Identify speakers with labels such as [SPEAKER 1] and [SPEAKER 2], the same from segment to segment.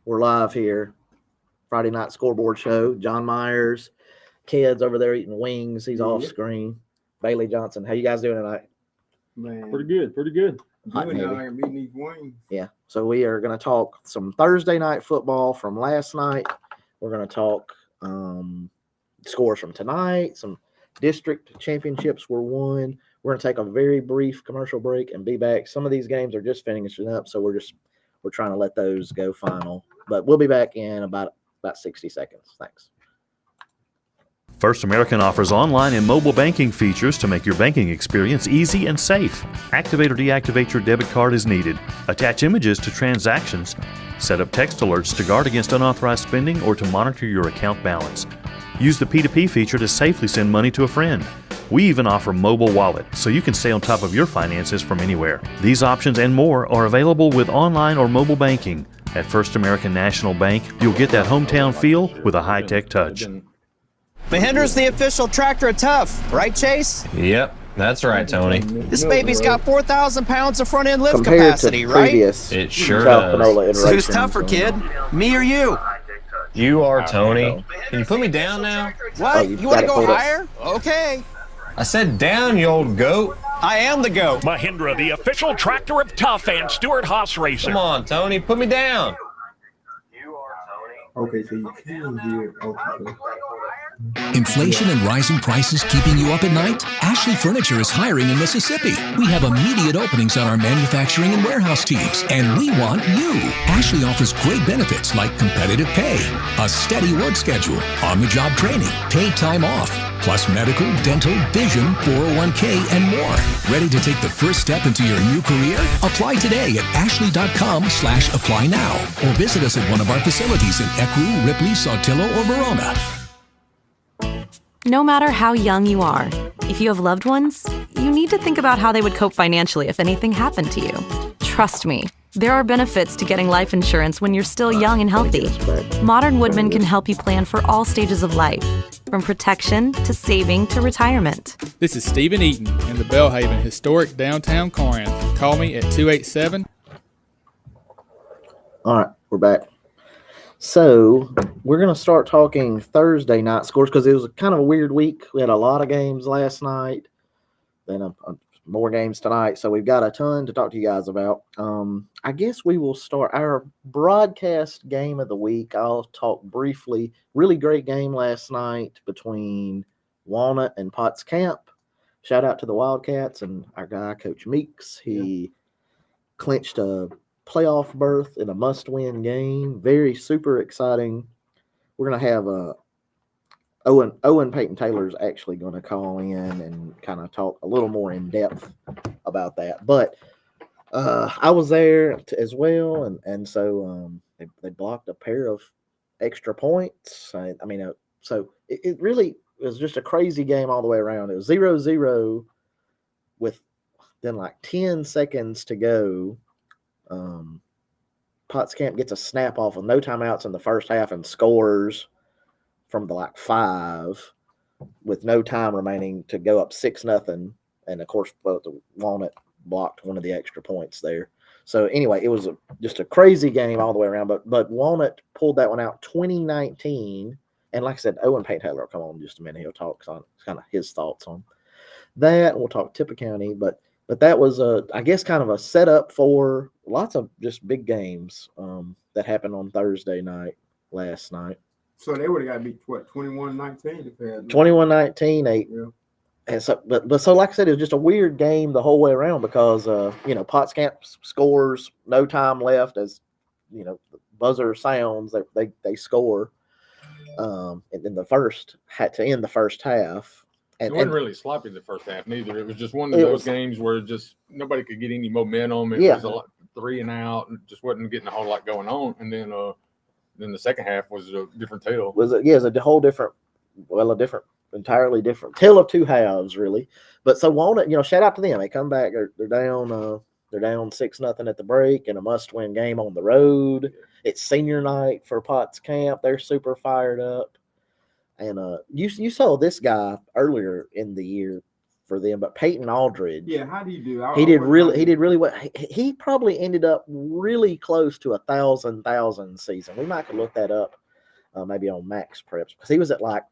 [SPEAKER 1] We're live here. Friday night scoreboard show. John Myers, kids over there eating wings. He's off screen. Bailey Johnson. How you guys doing tonight?
[SPEAKER 2] Man, pretty good.
[SPEAKER 1] Hot and
[SPEAKER 2] Doing
[SPEAKER 1] heavy.
[SPEAKER 2] now and eating these wings.
[SPEAKER 1] Yeah. So we are going to talk some Thursday night football from last night. We're going to talk scores from tonight. Some district championships were won. We're going to take a very brief commercial break and be back. Some of these games are just finishing up, so we're trying to let those go final. But we'll be back in about 60 seconds. Thanks.
[SPEAKER 3] First American offers online and mobile banking features to make your banking experience easy and safe. Activate or deactivate your debit card as needed. Attach images to transactions. Set up text alerts to guard against unauthorized spending or to monitor your account balance. Use the P2P feature to safely send money to a friend. We even offer mobile wallet, so you can stay on top of your finances from anywhere. These options and more are available with online or mobile banking. At First American National Bank, you'll get that hometown feel with a high-tech touch.
[SPEAKER 4] Mahindra's the official tractor of Tough, right, Chase?
[SPEAKER 5] Yep, that's right, Tony.
[SPEAKER 4] This baby's got 4,000 pounds of front end lift
[SPEAKER 1] Compared
[SPEAKER 4] capacity,
[SPEAKER 1] to
[SPEAKER 4] right?
[SPEAKER 1] previous
[SPEAKER 5] It sure
[SPEAKER 1] South
[SPEAKER 5] does.
[SPEAKER 1] Panola
[SPEAKER 4] So who's
[SPEAKER 1] iterations,
[SPEAKER 4] tougher, kid? Me or you?
[SPEAKER 5] You are Tony. Can you put me down now?
[SPEAKER 4] What?
[SPEAKER 1] you
[SPEAKER 4] You want
[SPEAKER 1] got
[SPEAKER 4] to
[SPEAKER 1] it
[SPEAKER 4] go
[SPEAKER 1] pulled up.
[SPEAKER 4] higher? Okay.
[SPEAKER 5] I said down, you old goat.
[SPEAKER 4] I am the goat.
[SPEAKER 6] Mahindra, the official tractor of Tough and Stewart Haas Racing.
[SPEAKER 5] Come on, Tony, put me down.
[SPEAKER 2] Okay, so you can hear. Okay.
[SPEAKER 7] Inflation and rising prices keeping you up at night? Ashley Furniture is hiring in Mississippi. We have immediate openings on our manufacturing and warehouse teams, and we want you. Ashley offers great benefits like competitive pay, a steady work schedule, on-the-job training, paid time off, plus medical, dental, vision, 401k, and more. Ready to take the first step into your new career? Apply today at ashley.com/apply now, or visit us at one of our facilities in Ecru, Ripley, Saltillo, or Verona.
[SPEAKER 8] No matter how young you are, if you have loved ones, you need to think about how they would cope financially if anything happened to you. Trust me, there are benefits to getting life insurance when you're still young and healthy. Modern Woodman can help you plan for all stages of life, from protection to saving to retirement.
[SPEAKER 9] This is Stephen Eaton in the Bellhaven historic downtown Corinth. Call me at 287.
[SPEAKER 1] All right, we're back. So we're going to start talking Thursday night scores because it was kind of a weird week. We had a lot of games last night, then more games tonight. So we've got a ton to talk to you guys about. I guess we will start our broadcast game of the week. I'll talk briefly. Really great game last night between Walnut and Potts Camp. Shout out to the Wildcats and our guy, Coach Meeks. He clinched a playoff berth in a must-win game. Very super exciting. We're going to have Owen Peyton Taylor's actually going to call in and kind of talk a little more in depth about that. But I was there as well, and so they blocked a pair of extra points. So it really was just a crazy game all the way around. It was 0-0 with then like 10 seconds to go. Potts Camp gets a snap off with no timeouts in the first half and scores from the 5 with no time remaining to go up 6-0. And of course, the Walnut blocked one of the extra points there. So anyway, it was just a crazy game all the way around. But Walnut pulled that one out 2019. And like I said, Owen Payne Taylor will come on in just a minute. He'll talk on kind of his thoughts on that. And we'll talk Tippah County, but that was I guess kind of a setup for lots of just big games that happened on Thursday night last night.
[SPEAKER 2] So they would have got to beat what 21-19 if they had
[SPEAKER 1] 21-19.
[SPEAKER 2] Yeah.
[SPEAKER 1] And so, but so like I said, it was just a weird game the whole way around because Potts Camp scores, no time left as the buzzer sounds, they score, and then the first had to end the first half.
[SPEAKER 10] It wasn't really sloppy the first half neither. It was just one of those games where just nobody could get any momentum. It was a lot 3 and out, and just wasn't getting a whole lot going on. And then the second half was a different tale.
[SPEAKER 1] It's a whole different, entirely different tale of two halves, really. But so Walnut, shout out to them. They come back. They're down 6-0 at the break in a must-win game on the road. It's senior night for Potts Camp. They're super fired up. And you saw this guy earlier in the year for them. But Peyton Aldridge,
[SPEAKER 2] Yeah, how do you do?
[SPEAKER 1] He did really well. He probably ended up really close to 1,000 season. We might could look that up, maybe on Max Preps, because he was at like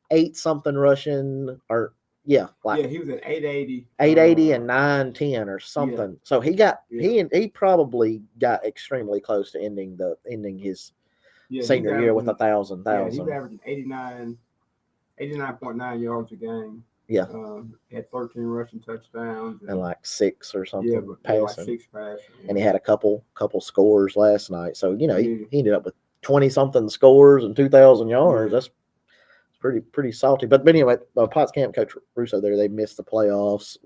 [SPEAKER 1] 8 something rushing, or he
[SPEAKER 2] was at 880,
[SPEAKER 1] 880 and 910 or something.
[SPEAKER 2] Yeah.
[SPEAKER 1] So he probably got extremely close to ending his senior year with 1,000.
[SPEAKER 2] Yeah, he was averaging 89.9 yards a game.
[SPEAKER 1] Yeah.
[SPEAKER 2] Had 13 rushing touchdowns
[SPEAKER 1] and like 6 or something
[SPEAKER 2] passing.
[SPEAKER 1] passing.
[SPEAKER 2] Like 6 passing.
[SPEAKER 1] And he had a couple scores last night. So, he ended up with 20 something scores and 2,000 yards. That's pretty salty. But anyway, Potts Camp coach Russo there, they missed the playoffs,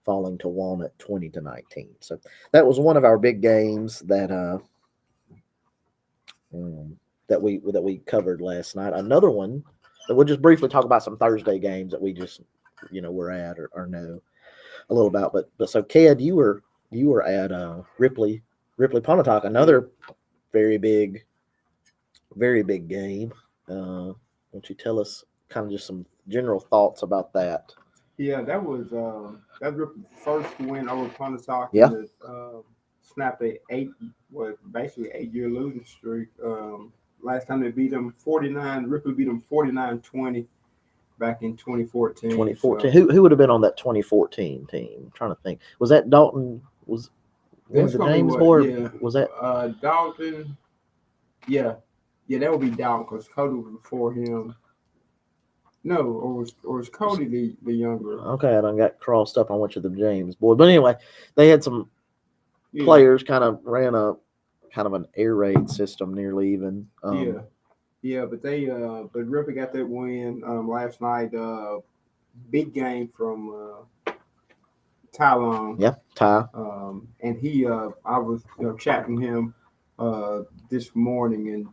[SPEAKER 1] falling to Walnut 20-19. So that was one of our big games that we covered last night. Another one, we'll just briefly talk about some Thursday games that we just were at or know a little about. But so Ked, you were at Ripley Pontotoc, another very big game. Why don't you tell us kind of just some general thoughts about that?
[SPEAKER 2] Yeah, that was Ripley's first win over Pontotoc.
[SPEAKER 1] Yeah.
[SPEAKER 2] Snapped basically 8-year losing streak. Last time they beat them 49, Ripley beat them 49-20 back in 2014.
[SPEAKER 1] 2014. So, who would have been on that 2014 team? I'm trying to think. Was that Dalton? Was the James board?
[SPEAKER 2] Yeah.
[SPEAKER 1] Was that
[SPEAKER 2] Dalton? Yeah, that would be Dalton because Cody was before him. No, or was Cody the younger?
[SPEAKER 1] Okay, I done got crossed up on which of the James boys. But anyway, they had some players kind of ran a kind of an air raid system nearly even.
[SPEAKER 2] But Ripley got that win last night. Big game from Ty Long.
[SPEAKER 1] Yeah, Ty.
[SPEAKER 2] And he, I was chatting him this morning,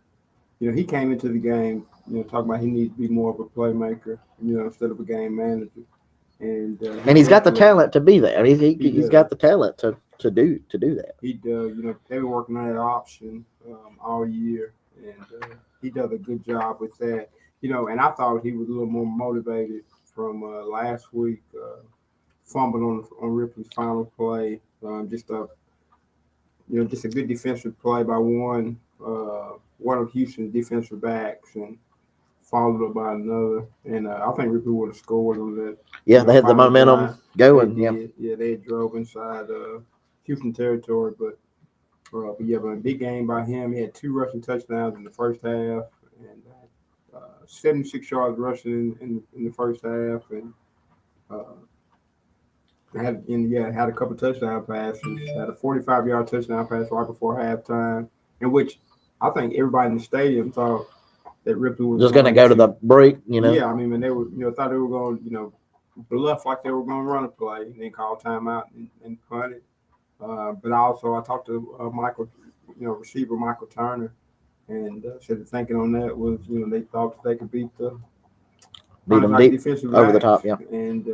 [SPEAKER 2] and he came into the game, talking about he needs to be more of a playmaker, instead of a game manager. And
[SPEAKER 1] he's got the talent to be there. He's got the talent to do that.
[SPEAKER 2] He does. They were working on that option all year, and he does a good job with that. And I thought he was a little more motivated from last week. Fumbled on Ripley's final play. Just a good defensive play by one of Houston's defensive backs, and followed up by another. And I think Ripley would have scored on that.
[SPEAKER 1] Yeah, they had the momentum going.
[SPEAKER 2] They had drove inside Houston territory, but a big game by him. He had 2 rushing touchdowns in the first half, and 76 yards rushing in the first half, and had a couple touchdown passes. Had a 45-yard touchdown pass right before halftime, in which I think everybody in the stadium thought that Ripley was
[SPEAKER 1] just going to go to the break.
[SPEAKER 2] Yeah, I mean, when they were, thought they were going, bluff like they were going to run a play and then call timeout and punt it. But also, I talked to Michael, receiver Michael Turner, and said the thinking on that was, they thought they could beat them deep defensive
[SPEAKER 1] over the top, yeah.
[SPEAKER 2] And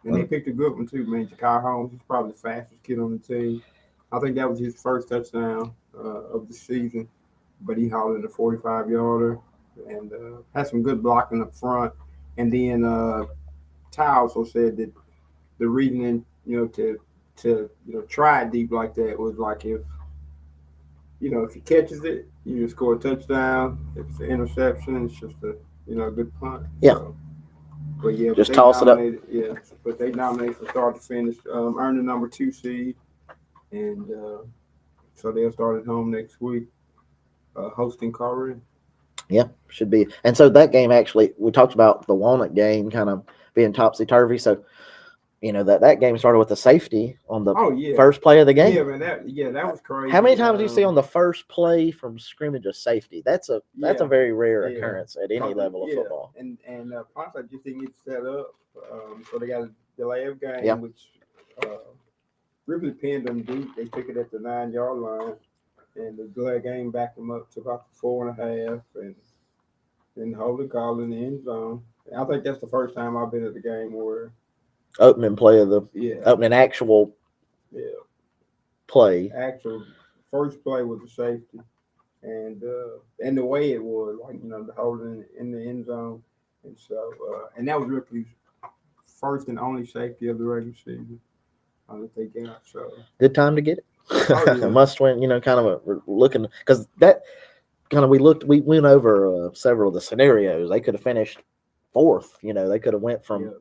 [SPEAKER 2] they picked a good one too, man. Ja'Kai Holmes, he's probably the fastest kid on the team. I think that was his first touchdown of the season, but he hauled in a 45-yarder and had some good blocking up front. And then Ty also said that the reasoning, to try it deep like that was like if he catches it, you score a touchdown. If it's an interception, it's just a good punt.
[SPEAKER 1] Yeah.
[SPEAKER 2] So, but
[SPEAKER 1] just toss it up.
[SPEAKER 2] Yeah, but they nominated from start to finish, earned the number 2 seed, and so they'll start at home next week, hosting Corey.
[SPEAKER 1] Yeah, should be. And so that game actually, we talked about the Walnut game kind of being topsy-turvy. So, that game started with a safety on the first play of the game.
[SPEAKER 2] Yeah, man, that was crazy.
[SPEAKER 1] How many times do you see on the first play from scrimmage a safety? That's a very rare occurrence at any level of football.
[SPEAKER 2] And honestly, I just didn't get set up. So they got a delay of game, which Ripley pinned them deep. They took it at the 9-yard line, and the delay game backed them up to about 4.5, and holding call in the end zone. And I think that's the first time I've been at the game where
[SPEAKER 1] opening play of the opening actual play.
[SPEAKER 2] Actual first play was a safety, and the way it was, like the holding in the end zone, and so and that was Ripley's first and only safety of the regular season that they got. So
[SPEAKER 1] good time to get it.
[SPEAKER 2] Oh, yeah.
[SPEAKER 1] Must win. Kind of looking because that kind of we went over several of the scenarios. They could have finished fourth. They could have went from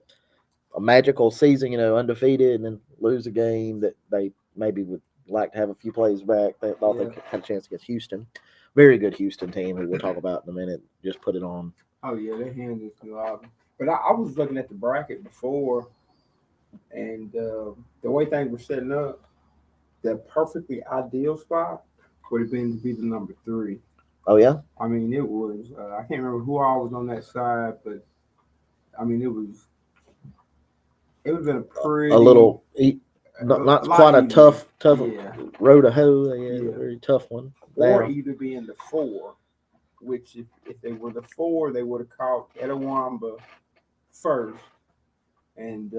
[SPEAKER 1] a magical season, undefeated, and then lose a game that they maybe would like to have a few plays back. They thought they had a chance against Houston. Very good Houston team who we'll talk about in a minute. Just put it on.
[SPEAKER 2] Oh, yeah, they handled it a lot. But I was looking at the bracket before, and the way things were setting up, the perfectly ideal spot would have been to be the number 3.
[SPEAKER 1] Oh, yeah?
[SPEAKER 2] I mean, it was I can't remember who all was on that side, but, I mean, it was been a pretty...
[SPEAKER 1] A little... Not quite a tough road to hoe. Very tough one.
[SPEAKER 2] Or either be in the 4, which if they were the 4, they would have caught Etowamba first. And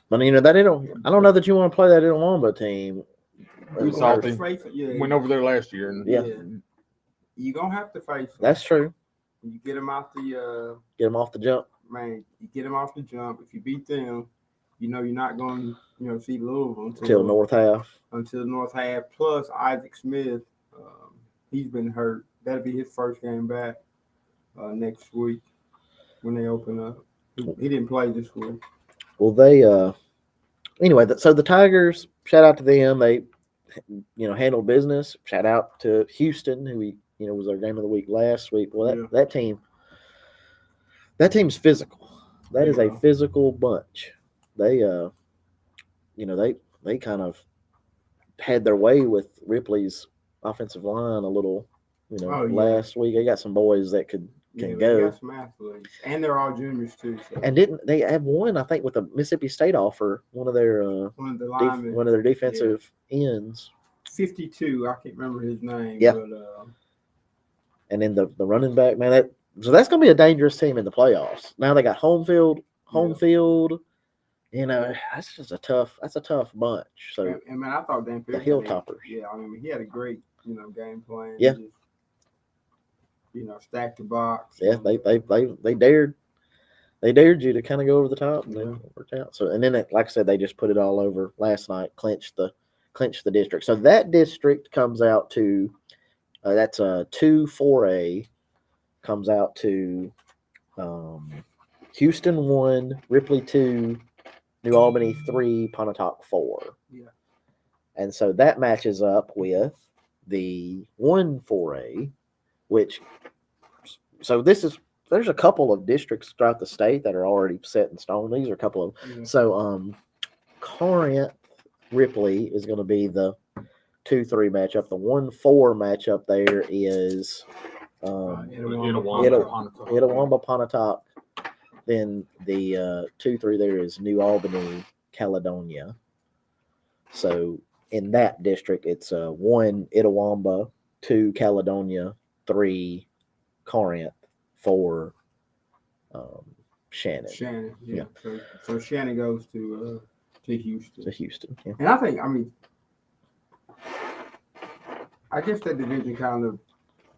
[SPEAKER 1] but I don't know that you want to play that Etowamba team.
[SPEAKER 10] Salty. Went over there last year, and
[SPEAKER 2] you're gonna have to face them.
[SPEAKER 1] That's true.
[SPEAKER 2] You get them off the
[SPEAKER 1] jump.
[SPEAKER 2] Man, you get them off the jump. If you beat them, you're not going to see Louisville
[SPEAKER 1] until North half.
[SPEAKER 2] Until North half. Plus Isaac Smith, he's been hurt. That'll be his first game back next week when they open up. He didn't play this week.
[SPEAKER 1] Well, they anyway. So the Tigers, shout out to them. They handled business. Shout out to Houston, who was our game of the week last week. Well, that team's physical. That is a physical bunch. They they kind of had their way with Ripley's offensive line a little, last week. They got some boys that can go.
[SPEAKER 2] They got some athletes, and they're all juniors too. So.
[SPEAKER 1] And didn't they have one? I think with the Mississippi State offer, one of their defensive ends.
[SPEAKER 2] 52. I can't remember his name.
[SPEAKER 1] Yeah.
[SPEAKER 2] But,
[SPEAKER 1] and then the running back, man. So that's going to be a dangerous team in the playoffs. Now they got home field. That's just a tough bunch. So,
[SPEAKER 2] and man, I thought Dan Pierce,
[SPEAKER 1] the Hilltoppers.
[SPEAKER 2] He had a great, game plan.
[SPEAKER 1] Yeah.
[SPEAKER 2] Just, stack the box.
[SPEAKER 1] Yeah, they dared you to kind of go over the top, and then it worked out. So, and then like I said, they just put it all over last night, clinched the district. So that district comes out to that's a 2-4A, comes out to Houston 1, Ripley 2, New Albany 3, Pontotoc 4.
[SPEAKER 2] Yeah.
[SPEAKER 1] And so that matches up with the 1-4A, which there's a couple of districts throughout the state that are already set in stone. These are a couple of so Corinth Ripley is going to be the 2-3 matchup. The 1-4 matchup there is Itawamba Pontotoc. Then the 2-3 there is New Albany, Caledonia. So in that district, it's 1 Itawamba, 2 Caledonia, 3 Corinth, 4 Shannon.
[SPEAKER 2] Shannon, yeah. So Shannon goes to Houston.
[SPEAKER 1] To Houston, yeah.
[SPEAKER 2] And I guess that division kind of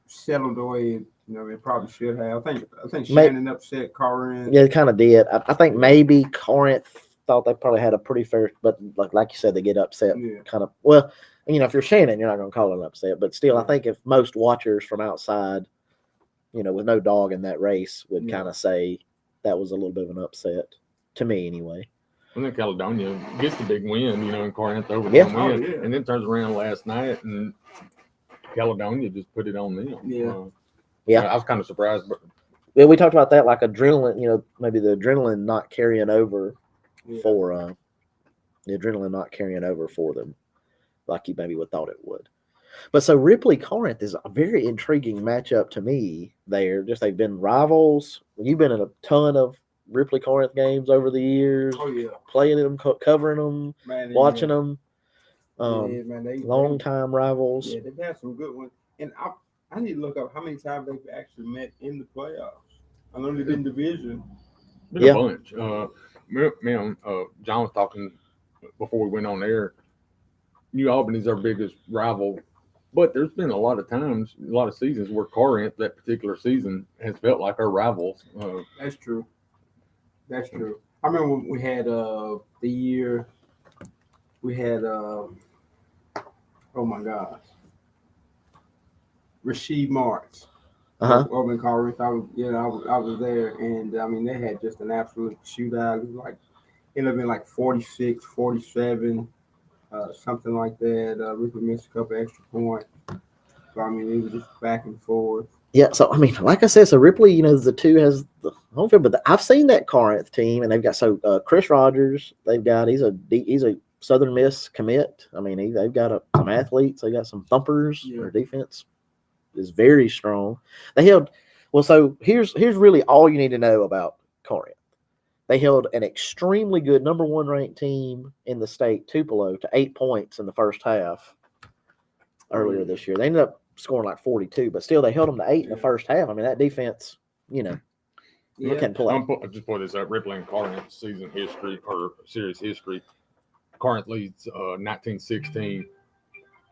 [SPEAKER 2] settled the way it probably should have. I think Shannon upset Corinth.
[SPEAKER 1] Yeah, it kind of did. I think maybe Corinth thought they probably had a pretty fair, but like you said, they get upset.
[SPEAKER 2] Yeah.
[SPEAKER 1] Kind of. Well, if you're Shannon, you're not going to call it an upset, but still, I think if most watchers from outside, with no dog in that race, would kind of say that was a little bit of an upset to me, anyway.
[SPEAKER 10] And then Caledonia gets the big win, in Corinth over them win, and then turns around last night and Caledonia just put it on them.
[SPEAKER 1] Yeah,
[SPEAKER 10] I was kind of surprised, but
[SPEAKER 1] we talked about that, like adrenaline. Maybe the adrenaline not carrying over for them, like you maybe would thought it would. But so Ripley Corinth is a very intriguing matchup to me. There, just they've been rivals. You've been in a ton of Ripley Corinth games over the years.
[SPEAKER 2] Oh yeah,
[SPEAKER 1] playing them, covering them, watching them. Long time rivals.
[SPEAKER 2] Yeah, they've had some good ones, and I need to look up how many times they've actually met in the playoffs. I know they've been division.
[SPEAKER 10] Been a bunch. John was talking before we went on air. New Albany's our biggest rival, but there's been a lot of times, a lot of seasons where Corinth, that particular season, has felt like our rivals.
[SPEAKER 2] That's true. I remember when we had the year we had oh my gosh, Rasheed Marks. Over in Corinth. I was there, and I mean they had just an absolute shootout. It was like it ended up being like 46, 47, something like that. Ripley missed a couple extra points. So I mean it was just back and forth.
[SPEAKER 1] Yeah, so I mean, like I said, so Ripley, the two has the home field, but I've seen that Corinth team, and they've got Chris Rogers. They've got he's a Southern Miss commit. I mean, they've got some athletes. They got some thumpers. Yeah. Their defense is very strong. They held so here's really all you need to know about Corinth. They held an extremely good number 1 ranked team in the state, Tupelo, to 8 points in the first half earlier this year. They ended up scoring like 42, but still they held them to 8 in the first half. I mean, that defense, can play.
[SPEAKER 10] I just pulled this up. Ripley and Corinth season history or series history. Corinth leads 1916.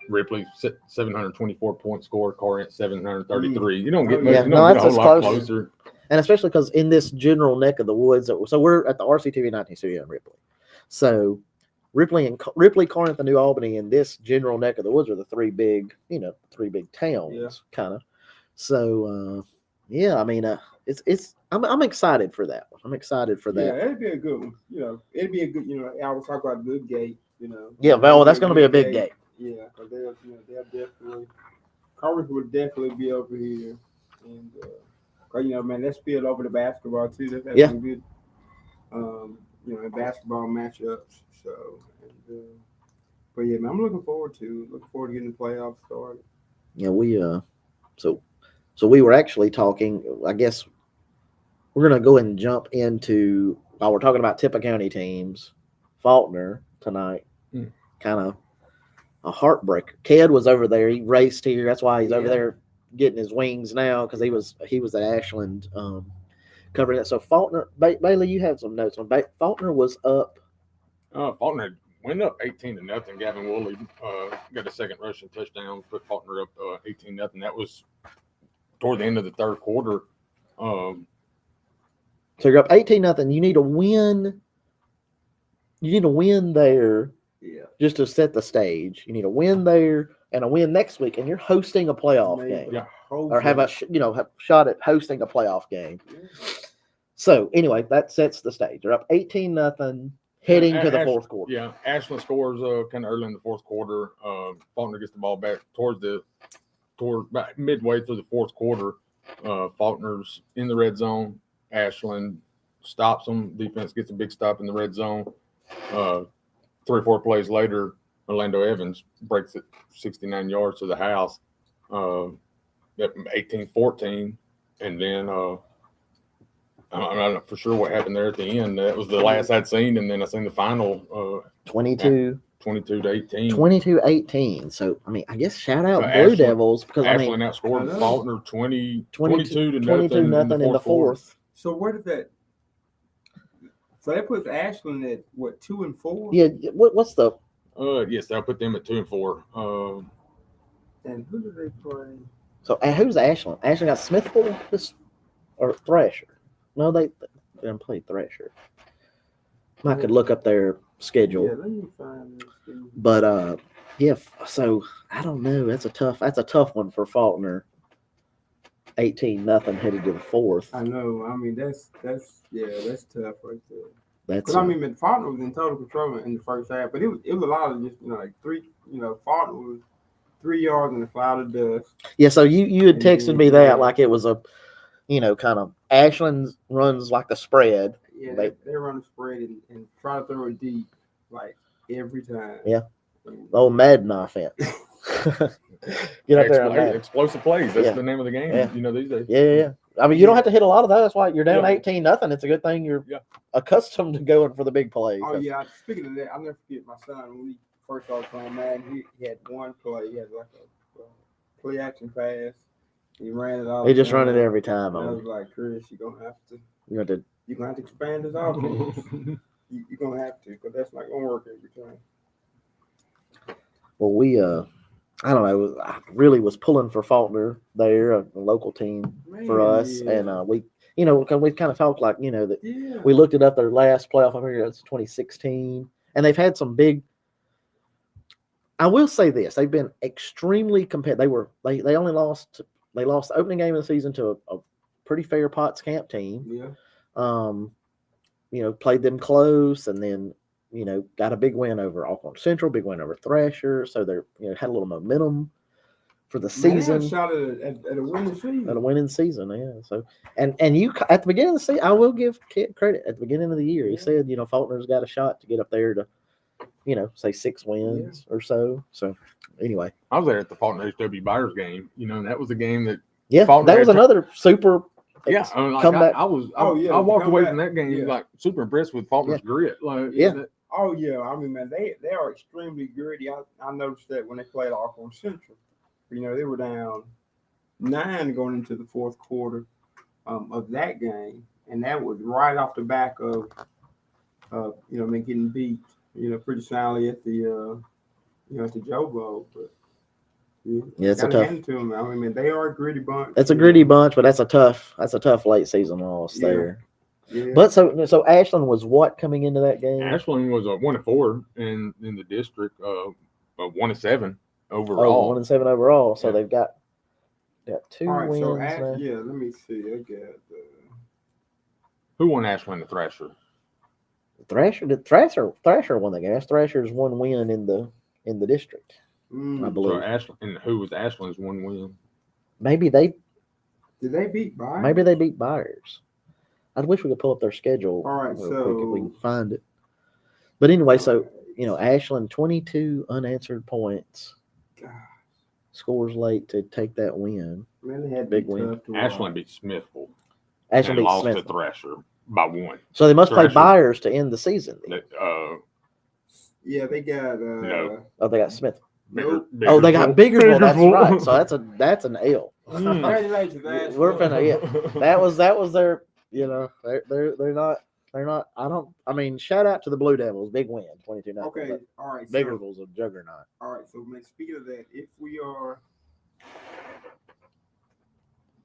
[SPEAKER 10] Ripley 724 point score. Corinth 733. You don't get much. That's a whole lot closer.
[SPEAKER 1] And especially because in this general neck of the woods, so we're at the RCTV 19 studio in Ripley. So Ripley, Corinth, and New Albany in this general neck of the woods are the three big towns, kind of. So, I mean, I'm excited for that one. I'm excited for that.
[SPEAKER 2] Yeah, it'd be a good one. It'd be a good. I was talking about a good gate.
[SPEAKER 1] Yeah, well, that's going to be a big gate.
[SPEAKER 2] Yeah, because they'll definitely. Corinth would definitely be over here, and man, that spilled over to basketball too. That's some good, basketball matchups. So, but yeah, man, I'm looking forward to getting the playoffs started.
[SPEAKER 1] Yeah, so we were actually talking. I guess we're gonna go ahead and jump into while we're talking about Tippah County teams. Faulkner tonight, kind of a heartbreaker. Ked was over there. He raced here. That's why he's over there getting his wings now because he was at Ashland covering that. So Faulkner, Bailey, you have some notes on Faulkner was up.
[SPEAKER 10] Faulkner went up 18-0. Gavin Woolley got a second rushing touchdown, put Faulkner up 18-0. That was toward the end of the third quarter.
[SPEAKER 1] So you're up 18-0. You need to win. You need to win there. Yeah. Just to set the stage. You need a win there and a win next week, and you're hosting a playoff game.
[SPEAKER 10] Yeah.
[SPEAKER 1] Or have a shot at hosting a playoff game. Yeah. So anyway, that sets the stage. They're up 18-0 heading to the fourth quarter.
[SPEAKER 10] Yeah, Ashland scores kind of early in the fourth quarter. Faulkner gets the ball back toward about midway through the fourth quarter. Faulkner's in the red zone. Ashland stops them. Defense gets a big stop in the red zone. 3 or 4 plays later, Orlando Evans breaks it 69 yards to the house, 18-14, and then I'm not for sure what happened there at the end. That was the last I'd seen, and then I seen the final
[SPEAKER 1] 22-18. 22-18. So I mean, I guess shout out Blue Devils because
[SPEAKER 10] Ashland outscored Faulkner 22-0
[SPEAKER 1] in the fourth.
[SPEAKER 2] So where did that? So that puts Ashland at what 2-4?
[SPEAKER 1] Yeah. What's the?
[SPEAKER 10] Yes, I'll put them at 2-4.
[SPEAKER 2] And who do they play?
[SPEAKER 1] So who's Ashland? Ashland got Smithville or Thrasher? No, they didn't play Thrasher. I could look up their schedule.
[SPEAKER 2] Yeah, let me find this.
[SPEAKER 1] But so I don't know. That's a tough one for Faulkner. 18-0 headed to the fourth.
[SPEAKER 2] I know. I mean, that's tough right there. Because Faulkner was in total control in the first half, but it was a lot of just Faulkner was 3 yards in a cloud of dust.
[SPEAKER 1] Yeah. So you had texted me that like it was a, kind of Ashland runs like the spread.
[SPEAKER 2] Yeah, they run the spread and try to throw it deep like every time.
[SPEAKER 1] Yeah. The old Madden offense. Get up there and
[SPEAKER 10] explosive plays. That's the name of the game. Yeah. These days.
[SPEAKER 1] Yeah. I mean, you don't have to hit a lot of that. That's why you're down 18-0. It's a good thing you're accustomed to going for the big plays.
[SPEAKER 2] Oh yeah. Speaking of that, I'll never forget my son when he first started playing Madden. He had one play. He had like a play action pass. He ran it all.
[SPEAKER 1] He just run it every time.
[SPEAKER 2] I was like, Chris, you're gonna have to.
[SPEAKER 1] You're gonna
[SPEAKER 2] have to expand his offense. You're gonna have to, because that's not gonna work every time.
[SPEAKER 1] Well, we I don't know. I really was pulling for Faulkner there, a local team for us, and we because we kind of talked like, that we looked it up. Their last playoff appearance, 2016, and they've had some big. I will say this: they've been extremely competitive. They only lost. They lost the opening game of the season to a pretty fair Potts Camp team.
[SPEAKER 2] Yeah.
[SPEAKER 1] Played them close, and then got a big win over Alcorn Central, big win over Thrasher. So they're had a little momentum for the season.
[SPEAKER 2] They shot at a winning season.
[SPEAKER 1] At a winning season, yeah. So and you at the beginning of the season, I will give Kit credit. At the beginning of the year, he said Faulkner's got a shot to get up there to, say 6 wins or so. So anyway,
[SPEAKER 10] I was there at the Faulkner HW Byers game. And that was a game that
[SPEAKER 1] Faulkner that was another super.
[SPEAKER 10] Comeback. I walked away from that game like super impressed with Faulkner's grit. Like
[SPEAKER 2] Oh yeah, I mean, man, they are extremely gritty. I noticed that when they played Alcorn Central. They were down 9 going into the fourth quarter of that game, and that was right off the back of getting beat pretty soundly at the at the Joe Bowl. But
[SPEAKER 1] it's a tough.
[SPEAKER 2] To them. I mean, they are a gritty bunch.
[SPEAKER 1] It's a gritty bunch, but that's a tough late season loss there. Yeah. But so Ashland was what coming into that game?
[SPEAKER 10] Ashland was a 1-4 in the district, 1-7 overall.
[SPEAKER 1] 1-7 overall. So they've got 2 wins.
[SPEAKER 2] So
[SPEAKER 1] now.
[SPEAKER 2] Let me see. I got
[SPEAKER 10] who won Ashland? The Thrasher.
[SPEAKER 1] Thrasher won the game. Thrasher's 1 win in the district, I believe.
[SPEAKER 10] So Ashland, and who was Ashland's 1 win?
[SPEAKER 1] Maybe
[SPEAKER 2] did they beat Byers?
[SPEAKER 1] Maybe they beat Byers. I wish we could pull up their schedule.
[SPEAKER 2] All right,
[SPEAKER 1] real quick if we can find it. But anyway, so Ashland 22 unanswered points.
[SPEAKER 2] Gosh.
[SPEAKER 1] Scores late to take that win.
[SPEAKER 2] Man, they had
[SPEAKER 1] big win.
[SPEAKER 10] Ashland beat Smithville.
[SPEAKER 1] Ashland beat
[SPEAKER 10] lost
[SPEAKER 1] Smithville.
[SPEAKER 10] to Thrasher by 1.
[SPEAKER 1] So they must play Byers to end the season.
[SPEAKER 2] Yeah, they got.
[SPEAKER 10] No.
[SPEAKER 1] Oh, they got Smith.
[SPEAKER 2] Nope.
[SPEAKER 1] Oh, they got Biggerville. That's right. So that's an L.
[SPEAKER 2] Congratulations, Ashland.
[SPEAKER 1] We're finna. That was their. They're not. I mean, shout out to the Blue Devils. Big win, 22-0.
[SPEAKER 2] Okay, all right.
[SPEAKER 1] Biggerville's a juggernaut.
[SPEAKER 2] All right, so speaking of that, if we are.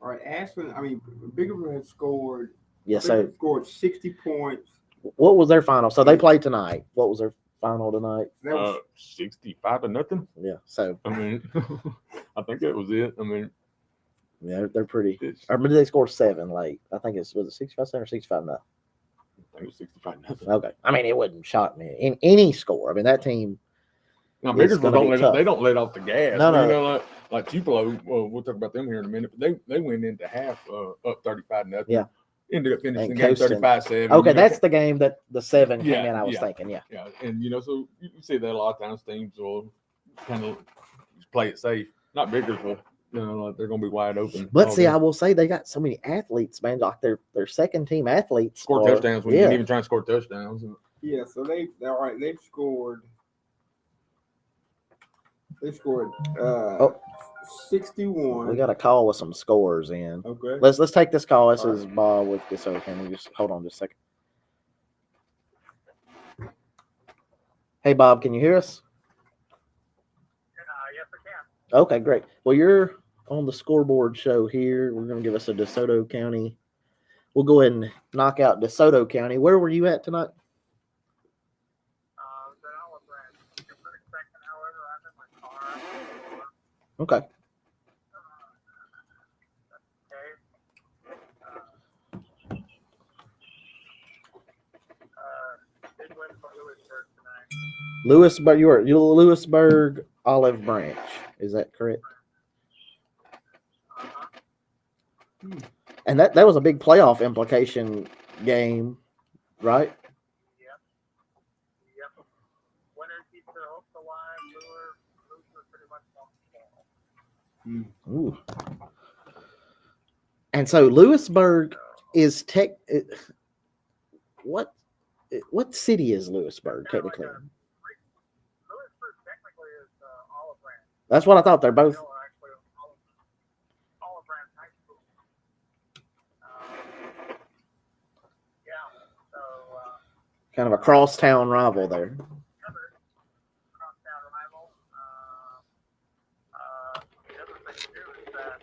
[SPEAKER 2] All right, Ashland. I mean, Biggerville has scored.
[SPEAKER 1] Yes, so
[SPEAKER 2] scored 60 points.
[SPEAKER 1] What was their final? So they played tonight. What was their final tonight?
[SPEAKER 10] 65-0.
[SPEAKER 1] Yeah. So
[SPEAKER 10] I mean, I think that was it. I mean,
[SPEAKER 1] yeah, they're pretty. Or did they score 7 late? I think was it 65-7 or 65-0?
[SPEAKER 10] I think it was 65-0.
[SPEAKER 1] Okay. I mean, it wouldn't shock me in any score. I mean, that team.
[SPEAKER 10] Now, Biggersville don't let off the gas.
[SPEAKER 1] No.
[SPEAKER 10] Like Tupelo, we'll talk about them here in a minute. But they went into half up 35-0.
[SPEAKER 1] Yeah.
[SPEAKER 10] Ended up finishing the game 35-7.
[SPEAKER 1] Okay, that's the game that the 7 came in. I was thinking,
[SPEAKER 10] Yeah, and so you see that a lot of times teams will kind of play it safe. Not Biggersville. Like they're going to be wide open.
[SPEAKER 1] But see, I will say they got so many athletes, man. Like their second team athletes
[SPEAKER 10] score touchdowns when you didn't even try and score touchdowns.
[SPEAKER 2] Yeah, so they've scored. They scored 61.
[SPEAKER 1] We got a call with some scores in.
[SPEAKER 2] Okay.
[SPEAKER 1] Let's take this call. This is Bob with this. So can we just hold on just a second? Hey Bob, can you hear us?
[SPEAKER 11] Yes, I can.
[SPEAKER 1] Okay, great. Well, you're on the Scoreboard show here. We're going to give us a DeSoto County. We'll go ahead and knock out DeSoto County. Where were you at tonight? Okay. Lewisburg, you're Lewisburg Olive Branch. Is that correct? And that was a big playoff implication game, right?
[SPEAKER 11] Yep. Winner keeps their hopes alive. Loser pretty much won't fall.
[SPEAKER 1] Ooh. And so Lewisburg is what city is Lewisburg technically?
[SPEAKER 11] Lewisburg technically is Olive Branch.
[SPEAKER 1] That's what I thought. They're both.
[SPEAKER 11] Olive Branch High School.
[SPEAKER 1] Kind of a crosstown rival there.
[SPEAKER 11] Crosstown rival. The other thing too is that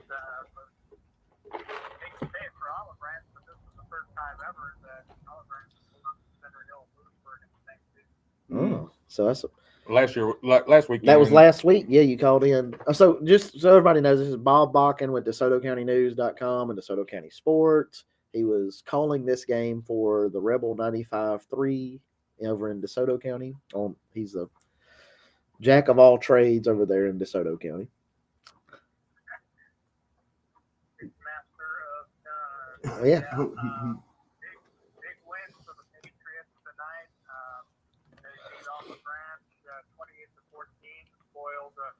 [SPEAKER 11] they can say it for Olive Branch, but this
[SPEAKER 1] So that's
[SPEAKER 10] last week.
[SPEAKER 1] That was last week. Yeah, you called in. So just so everybody knows, this is Bob Bakken with DeSotoCountyNews.com and DeSoto County Sports. He was calling this game for the Rebel 95-3 over in DeSoto County. He's a jack of all trades over there in DeSoto County. Yeah.
[SPEAKER 11] Big win for the Patriots tonight. They beat off the branch 28-14. Spoiled the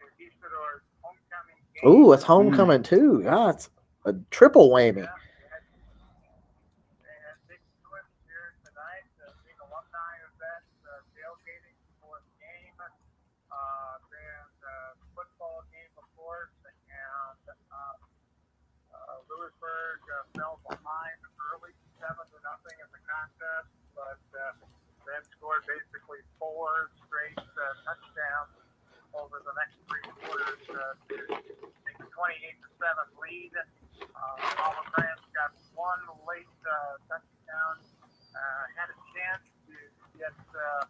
[SPEAKER 11] Conquistadors' homecoming game.
[SPEAKER 1] Ooh, it's homecoming too. God, it's a triple whammy.
[SPEAKER 11] Yeah. They had big wins here tonight. Big alumni event, tailgating for the game. Then football game, of course, and Lewisburg fell behind early, 7-0 in the contest, but then scored basically 4 straight touchdowns over the next 3 quarters to take a 28-7 lead. Olive Branch got 1 late touchdown, had a chance to get the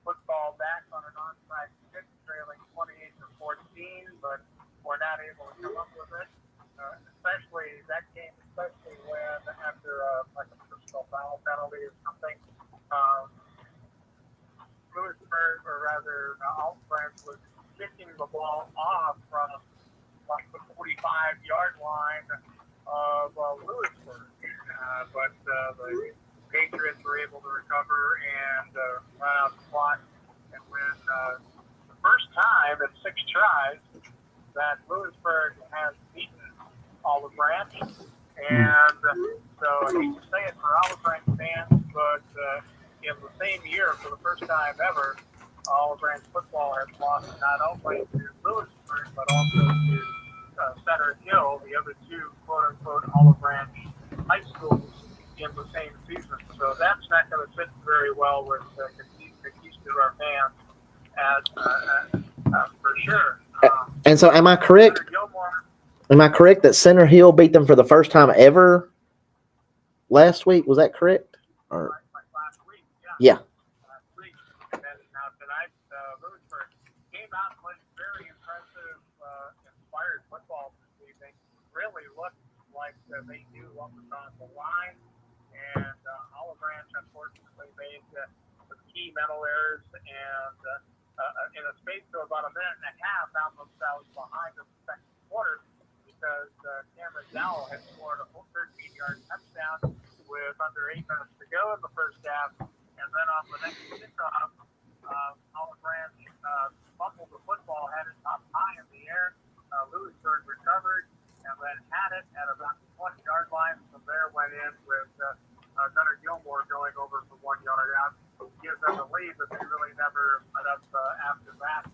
[SPEAKER 11] football back on an onside kick, trailing 28-14, but were not able to come up with it. Especially that game, especially when after like a personal foul penalty or something, Lewisburg, or rather Olive Branch, was kicking the ball off from like the 45-yard line of Lewisburg, but the Patriots were able to recover and run out the clock and win the first time in 6 tries that Lewisburg has beaten Olive Branch, and so I hate to say it for Olive Branch fans, but in the same year, for the first time ever, Olive Branch football has lost not only to Lewisburg, but also to Center Hill, the other 2 quote-unquote Olive Branch high schools in the same season. So that's not going to sit very well with Conquistador fans, for sure.
[SPEAKER 1] And so am I correct? Am I correct that Center Hill beat them for the first time ever last week? Was that correct? Or
[SPEAKER 11] last week,
[SPEAKER 1] yeah.
[SPEAKER 11] Last week. And then now tonight, Lewisburg came out and played very impressive, inspired football this evening. Really looked like they knew what was on the line. And Olive Branch, unfortunately, made some key mental errors. And in a space of about a minute and a half, found themselves behind in the second quarter, because Cameron Dowell had scored a full 13-yard touchdown with under 8 minutes to go in the first half. And then on the next kickoff, Olive Branch fumbled the football, had it up high in the air. Lewisburg recovered and then had it at about the 20-yard line. From there went in with Gunnar Gilmore going over for 1 yard out. Gives them the lead, but they really never let up after that.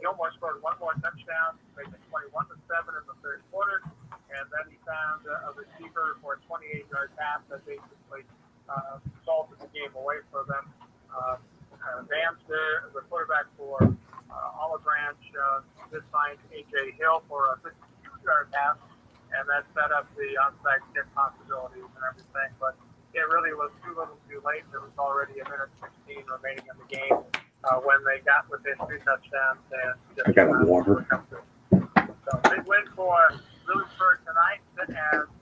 [SPEAKER 11] Gilmore scored 1 more touchdown, made it 21-7 in the third quarter, and then he found a receiver for a 28-yard pass that basically salted the game away for them. Danster, the quarterback for Olive Branch, did find A.J. Hill for a 52-yard pass, and that set up the onside kick possibilities and everything. But it really was too little too late. There was already a minute 16 remaining in the game when they got within 2 touchdowns. And just,
[SPEAKER 12] I got a water.
[SPEAKER 11] So big win for Lewisburg tonight, as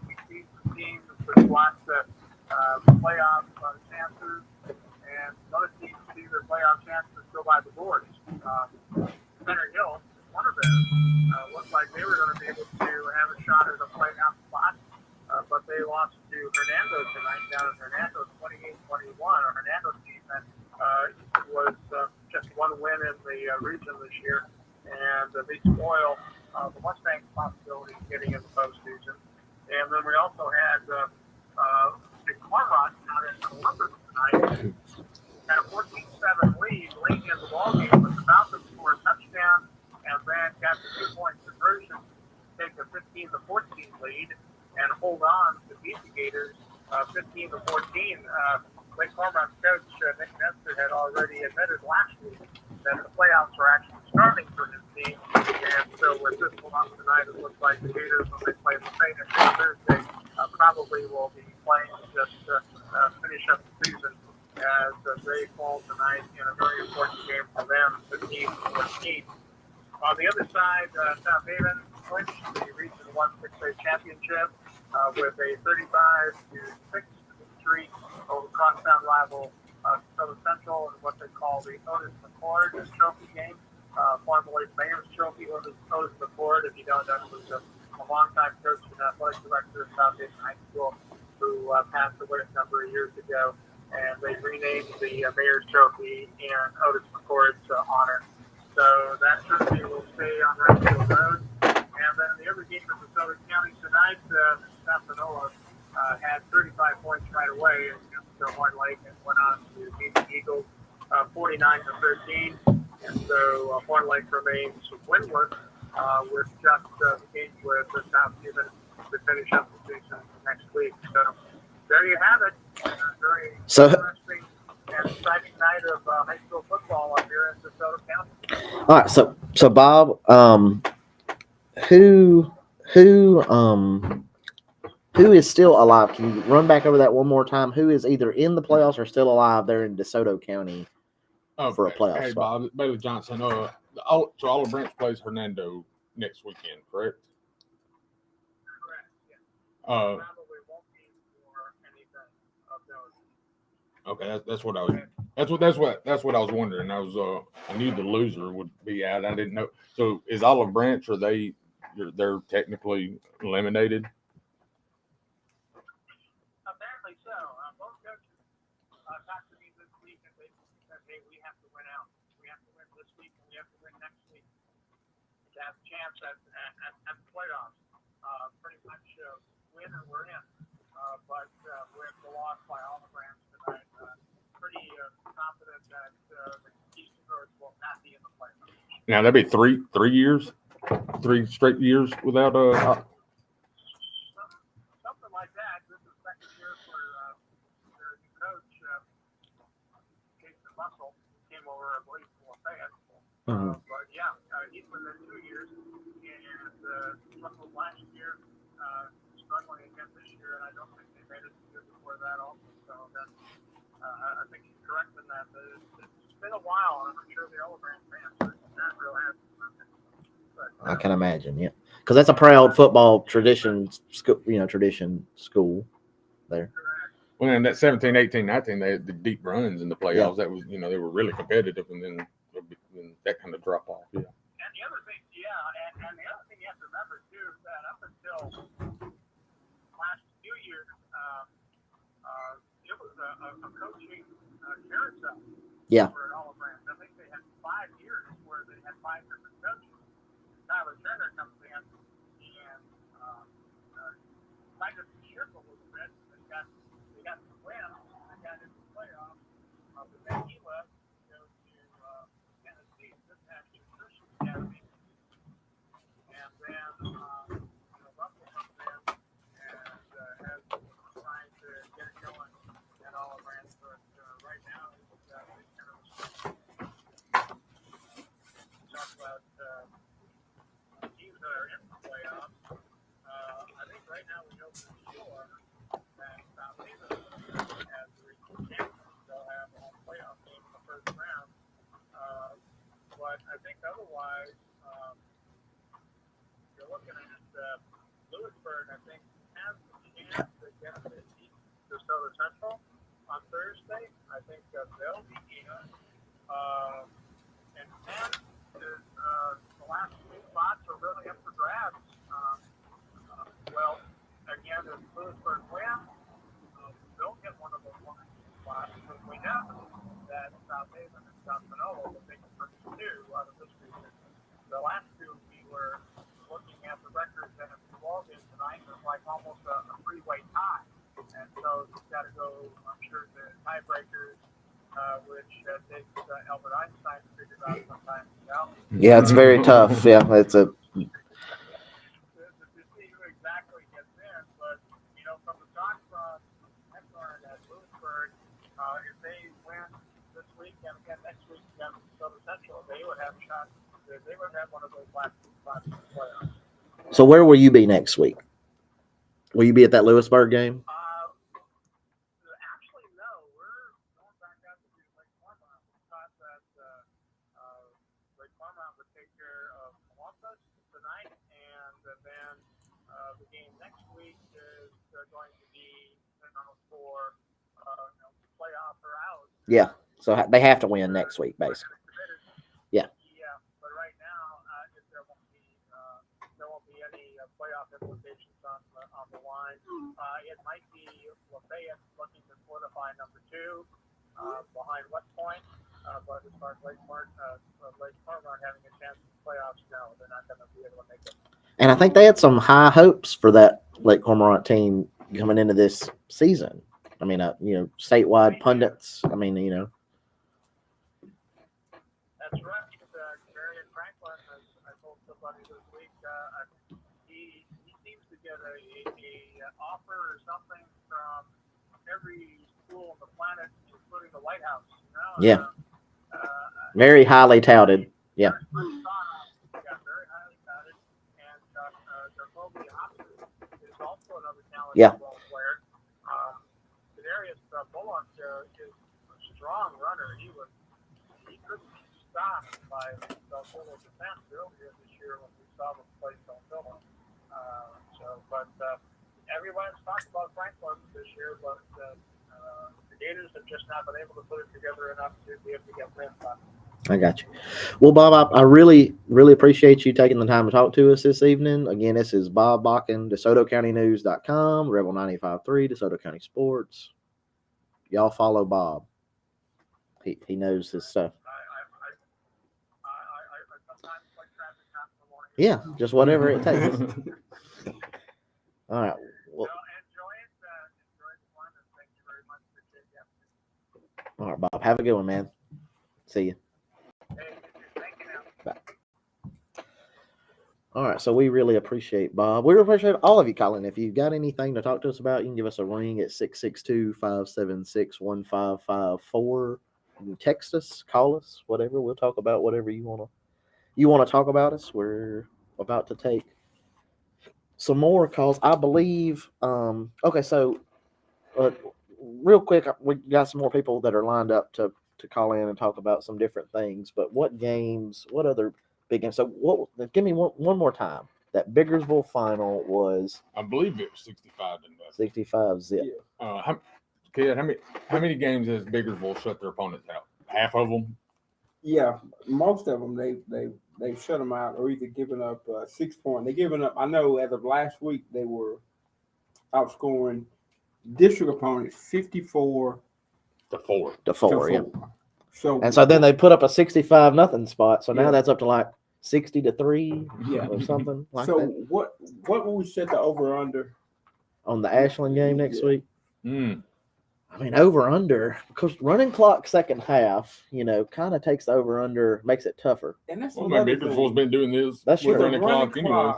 [SPEAKER 11] we see the teams that lost the playoff chances, and other teams see their playoff chances go by the boards. Center Hill, one of them, looked like they were going to be able to have a shot at a playoff spot, but they lost to Hernando tonight, down at Hernando 28-21. Hernando's defense was just 1 win in the region this year, and they spoil the Mustangs' possibility of getting in the postseason. And then we also had the Cormorant out in Columbus tonight, had a 14-7 lead late in the ballgame, but the Falcons scored a touchdown and then got the 2-point conversion to take a 15-14 lead and hold on to beat the Gators 15-14. Lake Cormorant's coach, Nick Nestor, had already admitted last week that the playoffs were actually starting for his team. And so with this loss tonight, it looks like the Gators, when they play the Saint on Thursday, probably will be playing just to finish up the season as they fall tonight in a very important game for them, the team for team. On the other side, South Haven clinched the Region 1 6A championship with a 35-6 victory over crosstown rival Southern Central in what they call the Otis McCord Trophy game, formerly Mayor's Trophy. Otis McCord, if you don't know, was a longtime coach and athletic director of South Haven High School who passed away a number of years ago. And they renamed the Mayor's Trophy in Otis McCord's honor. So that trophy will stay on Redfield Road. And then the other game in DeSoto County tonight, South Panola had 35 points right away against Horn Lake and went on to beat the Eagles 49-13. And so Horn Lake remains winless with just the games with the South Haven to finish up the season next week. So there you have it. Very interesting and exciting night of high school football up here in DeSoto County.
[SPEAKER 1] All right, so Bob, who is still alive? Can you run back over that one more time? Who is either in the playoffs or still alive there in DeSoto County for a playoff
[SPEAKER 10] Hey,
[SPEAKER 1] spot?
[SPEAKER 10] Bob, Bailey Johnson. So Olive Branch plays Hernando next weekend, correct?
[SPEAKER 11] Correct. Yeah.
[SPEAKER 10] Uh,
[SPEAKER 11] Probably won't be for anything of note.
[SPEAKER 10] Okay, that's what I was wondering. I knew the loser would be out. I didn't know. So is Olive Branch, they're technically eliminated?
[SPEAKER 11] Apparently so. Both coaches talked to me this week and they said, hey, we have to win out. We have to win this week and we have to win next week to have a chance at the playoffs. Pretty much win or we're in. But with the loss by Olive Branch tonight, pretty confident that the Eastern Coast will not be in the playoffs.
[SPEAKER 10] Now that'd be 3 years, 3 straight years without
[SPEAKER 11] something like that. This is the second year for their new coach, Jason Russell, came over, I believe, from Lafayette. But yeah, he's been there 2 years, and struggled last year, struggling again this year, and I don't think they made it the year before that also. So that's, I think he's correct in that. It's been a while, and I'm sure the Olive Branch fans are not real happy about it.
[SPEAKER 1] I can imagine, yeah, because that's a proud football tradition school there.
[SPEAKER 10] Well, in that 17, 18, 19, they had the deep runs in the playoffs. That was, they were really competitive, and then that kind of drop off. Yeah.
[SPEAKER 11] And the other thing, you have to remember too is that up until last few years, it was a coaching carousel.
[SPEAKER 1] Yeah.
[SPEAKER 11] For an Olive Branch. I think they had 5 years where they had 5 different coaches. Tyler Turner comes in and kind of shift a little bit. They got some wins. They got into the playoffs. But then he left to go to Tennessee. This had Christian Academy. And then Russell comes in and has trying to get it going at Olive Branch. But right now, he's kind of talk about teams that are in the playoffs. I think right now we know for sure that South Haven has the regional champions. They'll have a home playoff game in the first round. But I think otherwise, you're looking at Lewisburg, I think, has the chance to get to DeSoto Central on Thursday. I think they'll be in. And then the last 2 spots are really up for grabs. Well, again, if Lewisburg wins, they'll get one of those 1 or 2 spots. But we know that South Haven and South Panola will take the first 2 out of this region. The last 2 we were looking at the records, and if the ball game tonight was like almost a 3-way tie. And so you've got to go, I'm sure, the tiebreakers. Which takes Albert Einstein to figure out sometimes.
[SPEAKER 1] Yeah, it's very tough. Yeah, it's a.
[SPEAKER 11] To see who exactly gets in, but from the talk from Hepburn at Lewisburg, if they win this week and again next week against Southern Central, they would have a shot. They would have one of those last 2 spots in the playoffs.
[SPEAKER 1] So where will you be next week? Will you be at that Lewisburg game?
[SPEAKER 11] Actually, no. We're going back week is going to be for playoff or out.
[SPEAKER 1] Yeah. So they have to win next week, basically. Yeah.
[SPEAKER 11] Yeah, but right now, there won't be any playoff implications on the line. It might be Lafayette looking to solidify number 2 behind West Point. But as far as Lake Cornwall having a chance in the playoffs, no, they're not going to be able to make it.
[SPEAKER 1] And I think they had some high hopes for that Lake Cormorant team coming into this season. I mean, statewide pundits. I mean,
[SPEAKER 11] That's right. Marion Franklin, as I told somebody this week, he seems to get a offer or something from every school on the planet, including the White House.
[SPEAKER 1] Yeah. Very highly touted. Yeah.
[SPEAKER 11] Very highly touted. And Jacoby Hopkins is also another talented player. Darius Bullock is a strong runner. He couldn't be stopped by Delphilo defense earlier this year when we saw them play Delphilo. But everyone's talked about Franklin this year, but the Gators have just not been able to put it together enough to be able to get wins on.
[SPEAKER 1] I got you. Well, Bob, I really, really appreciate you taking the time to talk to us this evening. Again, this is Bob Bakken, DeSotoCountyNews.com, Rebel 95.3, DeSoto County Sports. Y'all follow Bob. He knows his stuff. Yeah, just whatever it takes. All right. Well, all right, Bob. Have a good one, man. See you. Bye. All right, so we really appreciate Bob. We appreciate all of you calling. If you've got anything to talk to us about, you can give us a ring at 662-576-1554. You can text us, call us, whatever. We'll talk about whatever you want to talk about us. We're about to take some more calls, I believe. Okay, so real quick, we got some more people that are lined up to call in and talk about some different things. But what other big games? So give me one more time. That Biggersville final was,
[SPEAKER 10] I believe it was 65 to nothing.
[SPEAKER 1] 65 zip.
[SPEAKER 10] How many games has Biggersville shut their opponents out? Half of them?
[SPEAKER 2] Yeah, most of them they've shut them out or either given up 6 points. They're giving up. I know as of last week they were outscoring district opponents 54
[SPEAKER 10] to 4.
[SPEAKER 1] To 4, yeah.
[SPEAKER 2] So
[SPEAKER 1] then they put up a 65-0 spot. So now that's up to like 60-3, or something like that.
[SPEAKER 2] So what will we set the over under
[SPEAKER 1] on the Ashland game next week? I mean, over under, because running clock second half, kind of takes the over under, makes it tougher.
[SPEAKER 2] And that's
[SPEAKER 10] Biggersville's been doing this.
[SPEAKER 1] That's true.
[SPEAKER 10] Running clock anyway.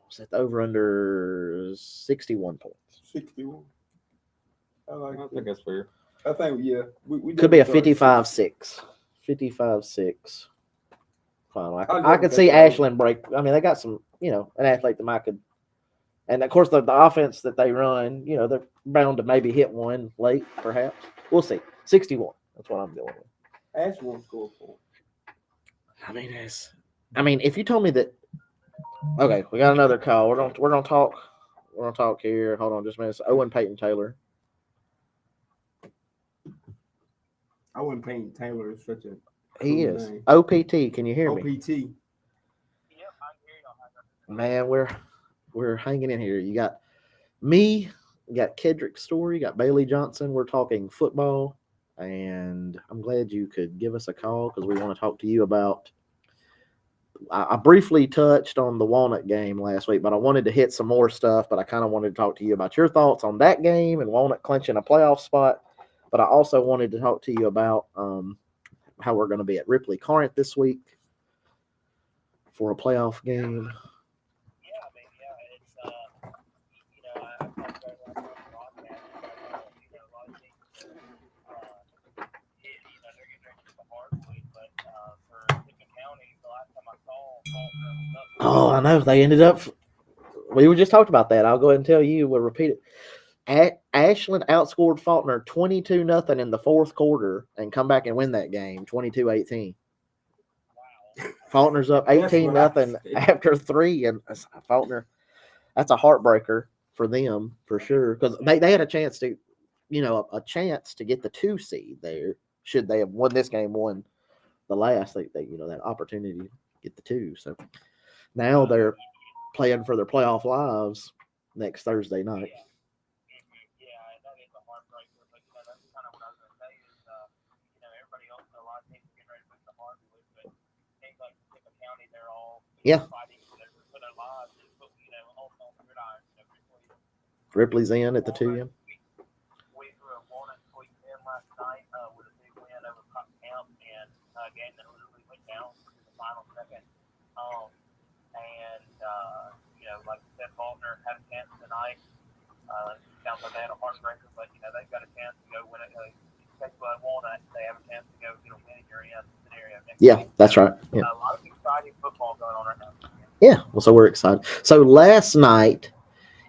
[SPEAKER 1] Set the over under 61 points.
[SPEAKER 2] 61.
[SPEAKER 10] I think that's fair.
[SPEAKER 2] I think we
[SPEAKER 1] could be a 55-6. 55-6 final. I could see Ashland break. I mean, they got some, an athlete that might could. And, of course, the offense that they run, they're bound to maybe hit one late, perhaps. We'll see. 61. That's what I'm going with.
[SPEAKER 2] Ashland won't score 4.
[SPEAKER 1] I mean, if you told me that. Okay, we got another call. We're gonna talk. We're gonna talk here. Hold on, just a minute. It's Owen Peyton Taylor.
[SPEAKER 2] Owen Peyton Taylor is such a.
[SPEAKER 1] He is name. OPT. Can you hear me?
[SPEAKER 2] OPT.
[SPEAKER 11] Yep, I hear you.
[SPEAKER 1] Man, we're hanging in here. You got me. You got Kedrick Story. You got Bailey Johnson. We're talking football, and I'm glad you could give us a call because we want to talk to you about. I briefly touched on the Walnut game last week, but I wanted to hit some more stuff. But I kind of wanted to talk to you about your thoughts on that game and Walnut clinching a playoff spot. But I also wanted to talk to you about how we're going to be at Ripley Corinth this week for a playoff game. Oh, I know. They ended up. We were just talking about that. I'll go ahead and tell you. We'll repeat it. Ashland outscored Faulkner 22-0 in the fourth quarter and come back and win that game 22-18. Faulkner's up 18-0 after 3, and Faulkner. that's a heartbreaker for them for sure, because they had a chance to, a chance to get the 2 seed there. Should they have won this game, won the last, they that opportunity to get the 2. So now they're playing for their playoff lives next Thursday night. Yeah. Ripley's in at the 2. Yeah.
[SPEAKER 11] We won it in last night with a big win over Cotton Camp, and a game that literally went down to the final second. Like you said, Faulkner had a chance tonight. Sounds like they had a heartbreaker, but they've got a chance to go win it. Walnut, they have a chance to go get a win in your scenario next week.
[SPEAKER 1] That's right. Yeah.
[SPEAKER 11] A lot of exciting football going on right now.
[SPEAKER 1] Yeah, well, so we're excited. So last night,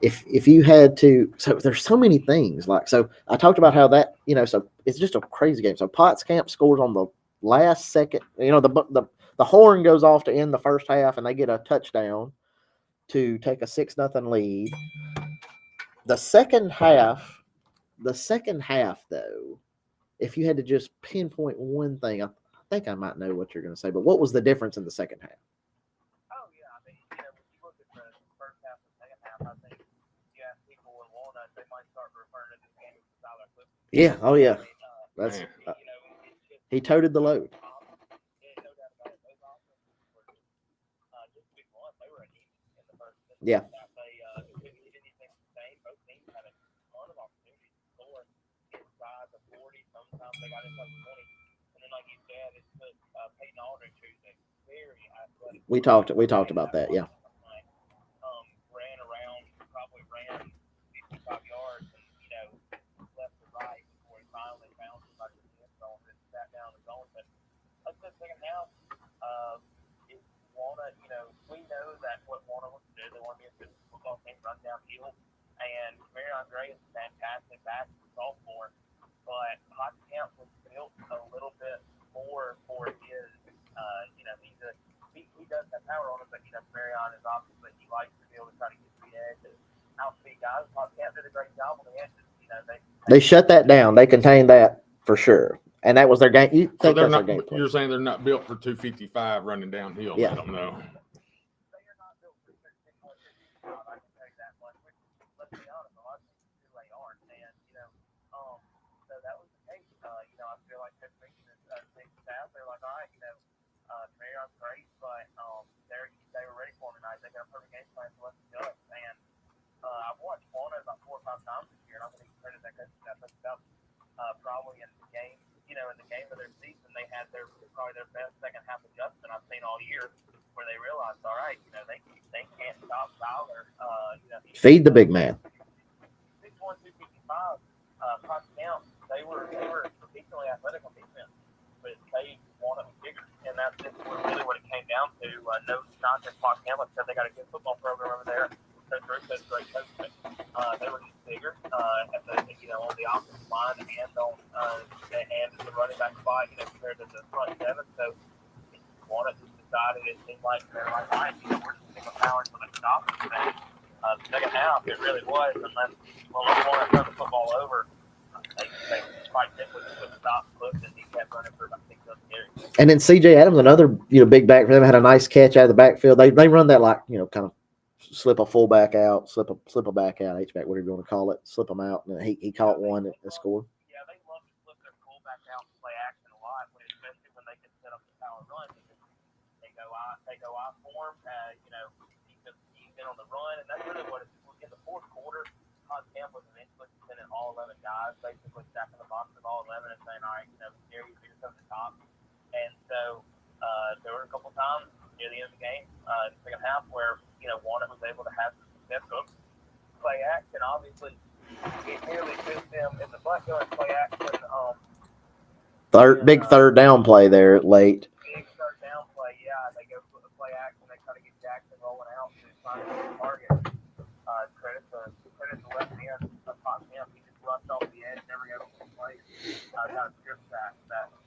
[SPEAKER 1] if you had to, so there's so many things. So I talked about how that, so it's just a crazy game. So Potts Camp scores on the last second. The horn goes off to end the first half, and they get a touchdown to take a 6-0 lead. The second half, though, if you had to just pinpoint one thing, I think I might know what you're going to say. But what was the difference in the second half?
[SPEAKER 11] Oh yeah, I mean, when you look at the first half and second half, I think you ask people in Walnut, they might start referring to this game as Tyler Clifton.
[SPEAKER 1] Yeah. Oh yeah. That's he toted the load. Yeah.
[SPEAKER 11] They got inside the 20, and then like you said, it took Peyton Aldridge, who's a very athletic.
[SPEAKER 1] We talked about that, yeah.
[SPEAKER 11] Ran around, probably ran 55 yards, and left to right before he finally found somebody in the end zone and sat down the zone. But like the second half, Walnut, we know that what Walnut wants to do, they want to be a good football team, run downhill, and Marion Gray is a fantastic back sophomore. But Hot Camp was built a little bit more for his, he does have power on him, but Marion is obviously, he likes to be able to try to get to the edge and outspeed guys. Hot Camp did a great job on the edges.
[SPEAKER 1] They shut that down. They contained that for sure, and that was their game.
[SPEAKER 10] So they're not. You're saying they're not built for 255 running downhill.
[SPEAKER 1] Yeah.
[SPEAKER 10] I don't know.
[SPEAKER 11] Marion's great, but they were ready for him tonight. They got a perfect game plan for us to go. And I've watched Walnut about 4 or 5 times this year, and I'm going to credit that coach that probably in the game, in the game of their season, they had probably their best second half adjustment I've seen all year, where they realized, all right, they can't stop Tyler.
[SPEAKER 1] Feed the big man.
[SPEAKER 11] 6'1", 255, Cox Camp, they were decently athletic on defense, but they wanted them bigger. And that's just really what it came down to. No knock at Fox Hamlet said they got a good football program over there. Coach Ruth great coach, but they were just bigger on the offensive line and on the running back spot, compared to the front 7. So Walnut just decided it seemed like they're like, all right, we're just single power for the stop today. The second half, it really was, unless Walnut turned the football over. They quite simply just stopped, looked, and he kept running for about 6 carries.
[SPEAKER 1] And then C.J. Adams, another big back for them, had a nice catch out of the backfield. They run that like kind of slip a fullback out, slip a back out, H-back, whatever you want to call it, slip them out, and he caught one and scored.
[SPEAKER 11] Yeah, they love to slip their fullback out and play action a lot, especially when they can set up the power run. They go out for him. He's been on the run, and that's really what it is. In the fourth quarter, Hot Camp was eventually sending all 11 guys, basically stacking the box of all 11 and saying, all right, Gary, you're just over the top. And so there were a couple times near the end of the game, in the second half, where Walnut was able to have some success of play action. Obviously, it nearly missed them in the butt going play action.
[SPEAKER 1] Big third down play there late.
[SPEAKER 11] Big third down play, yeah. They go for the play action. They try to get Jackson rolling out to find a target. Credit the left end of Fox Camp. He just rushed off the edge, never got over the play. Kind of script that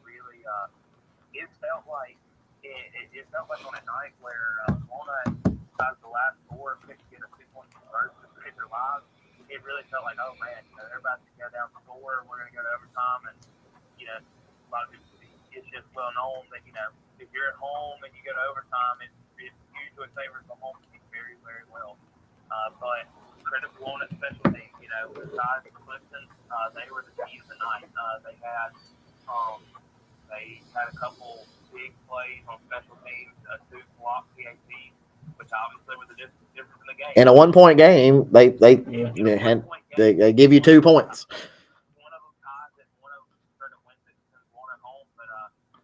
[SPEAKER 11] really it felt like on a night where Walnut has the last 4 score, pick get a 2-point conversion to hit their lives. It really felt like, oh man, they're about to go down score. We're going to go to overtime, and a lot of people, it's just well known that if you're at home and you go to overtime, it usually favors the home team very, very well. But credit to one at special teams, besides Clifton, they were the key of the night. They had a couple big plays on special teams, 2 block PATs, which obviously were the difference in the game.
[SPEAKER 1] In a 1-point game, they give you 2 points.
[SPEAKER 11] One of them ties it, one of them turned to wins it, one at home. But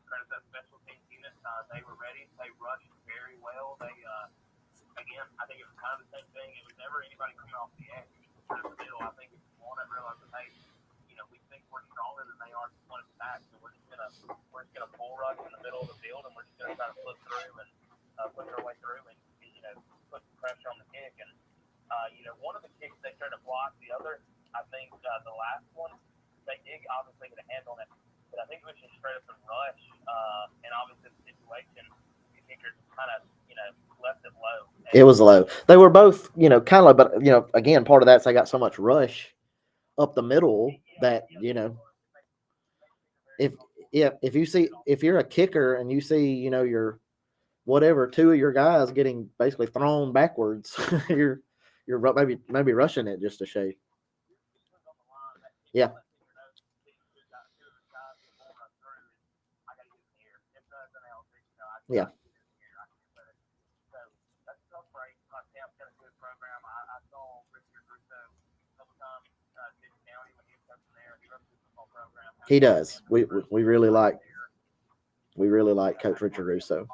[SPEAKER 11] credit to that special team unit, they were ready. They rushed very well. They again, I think it was kind of the same thing. It was never anybody coming off the edge. It was kind of the middle. I think it was one that realized that we think we're stronger than they are to point us back. So we're just gonna bull rush in the middle of the field, and we're just gonna try to flip through and push our way through and put some pressure on the kick. And one of the kicks they tried to block. The other, I think, the last one, they did obviously get a hand on it, but I think it was just straight up and rush. And obviously the situation, the kicker kind of left it low.
[SPEAKER 1] It was low. They were both kind of, but again, part of that's they got so much rush up the middle that if you're a kicker and you see your whatever 2 of your guys getting basically thrown backwards, you're maybe rushing it just a shade. Yeah. Yeah. He does. We really like Coach Richard Russo.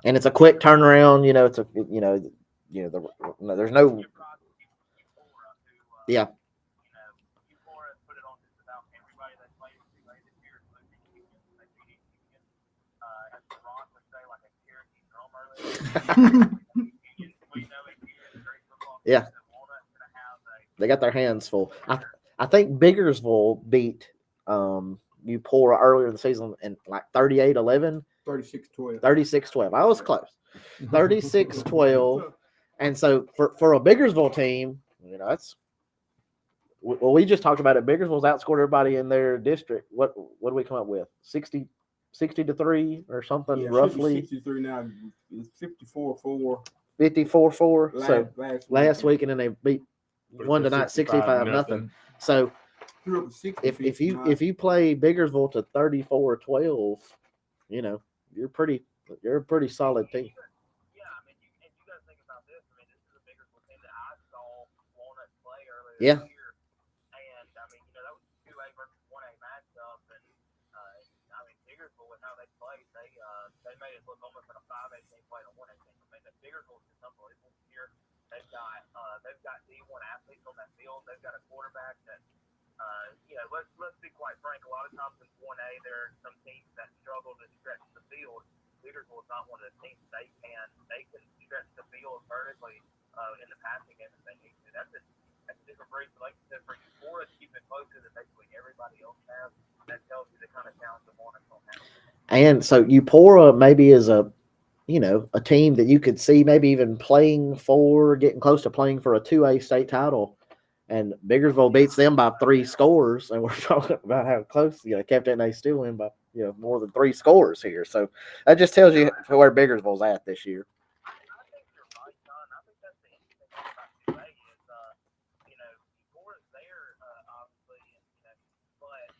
[SPEAKER 1] And it's a quick turnaround. It's a there's no. Yeah. Yeah, they got their hands full. I think Biggersville beat Eupora earlier in the season in like 38-11.
[SPEAKER 2] 36-12.
[SPEAKER 1] 36-12. I was close. 36-12. And so for a Biggersville team, that's we just talked about it. Biggersville's outscored everybody in their district. What do we come up with? 60-3 or something, roughly.
[SPEAKER 2] 63 now. It's 54-4.
[SPEAKER 1] 54-4. So last week, and then they beat one tonight 65-0. So if you play Biggersville to 34-12, you're a pretty solid team.
[SPEAKER 11] Yeah, I mean, you got to think about this. I mean, this is a Biggersville team that I saw Walnut play earlier this year. And I mean, that was 2A versus 1A matchup, and I mean, Biggersville with how they played, they made it look almost like a 5A team playing a 1A team. I mean, the Biggersville is just unbelievable this year. They've got D1 athletes on that field. They've got a quarterback that, let's be quite frank. A lot of times in 1A, there are some teams that struggle to stretch the field. Biggersville is not one of the teams. They can stretch the field vertically in the passing game if they need to. That's a different breed. Like I said, for Eupora to keep it closer than basically everybody else has, that tells you the kind of talent the Hornets don't have.
[SPEAKER 1] And so Eupora maybe is a team that you could see maybe even getting close to playing for a 2A state title. And Biggersville beats them by 3 scores, and we're talking about how close, Captain they still win by more than 3 scores here. So that just tells you where Biggersville's at this year.
[SPEAKER 11] I think you're right, John. I think that's the interesting thing about 2A is, Eupora's there, obviously, but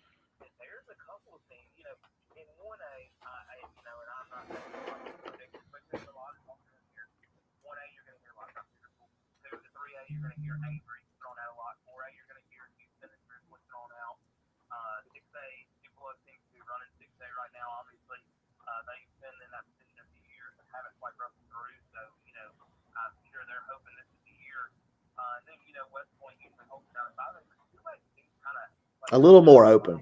[SPEAKER 11] there's a couple of teams, in 1A, and I'm not predicting, but there's a lot of talk here. 1A, you're going to hear a lot about Biggersville. 2 to 3A, you're going to hear Avery thrown out a lot. 4A, you're going to hear Houston and Driftwood thrown out. 6A, people seem to be running 6A right now. Obviously, they've been in that position a few years and haven't quite broken through. So, I'm sure they're hoping this is the year. And then, West Point usually holds down at 5A, but 2A seems kind of
[SPEAKER 1] a little more open.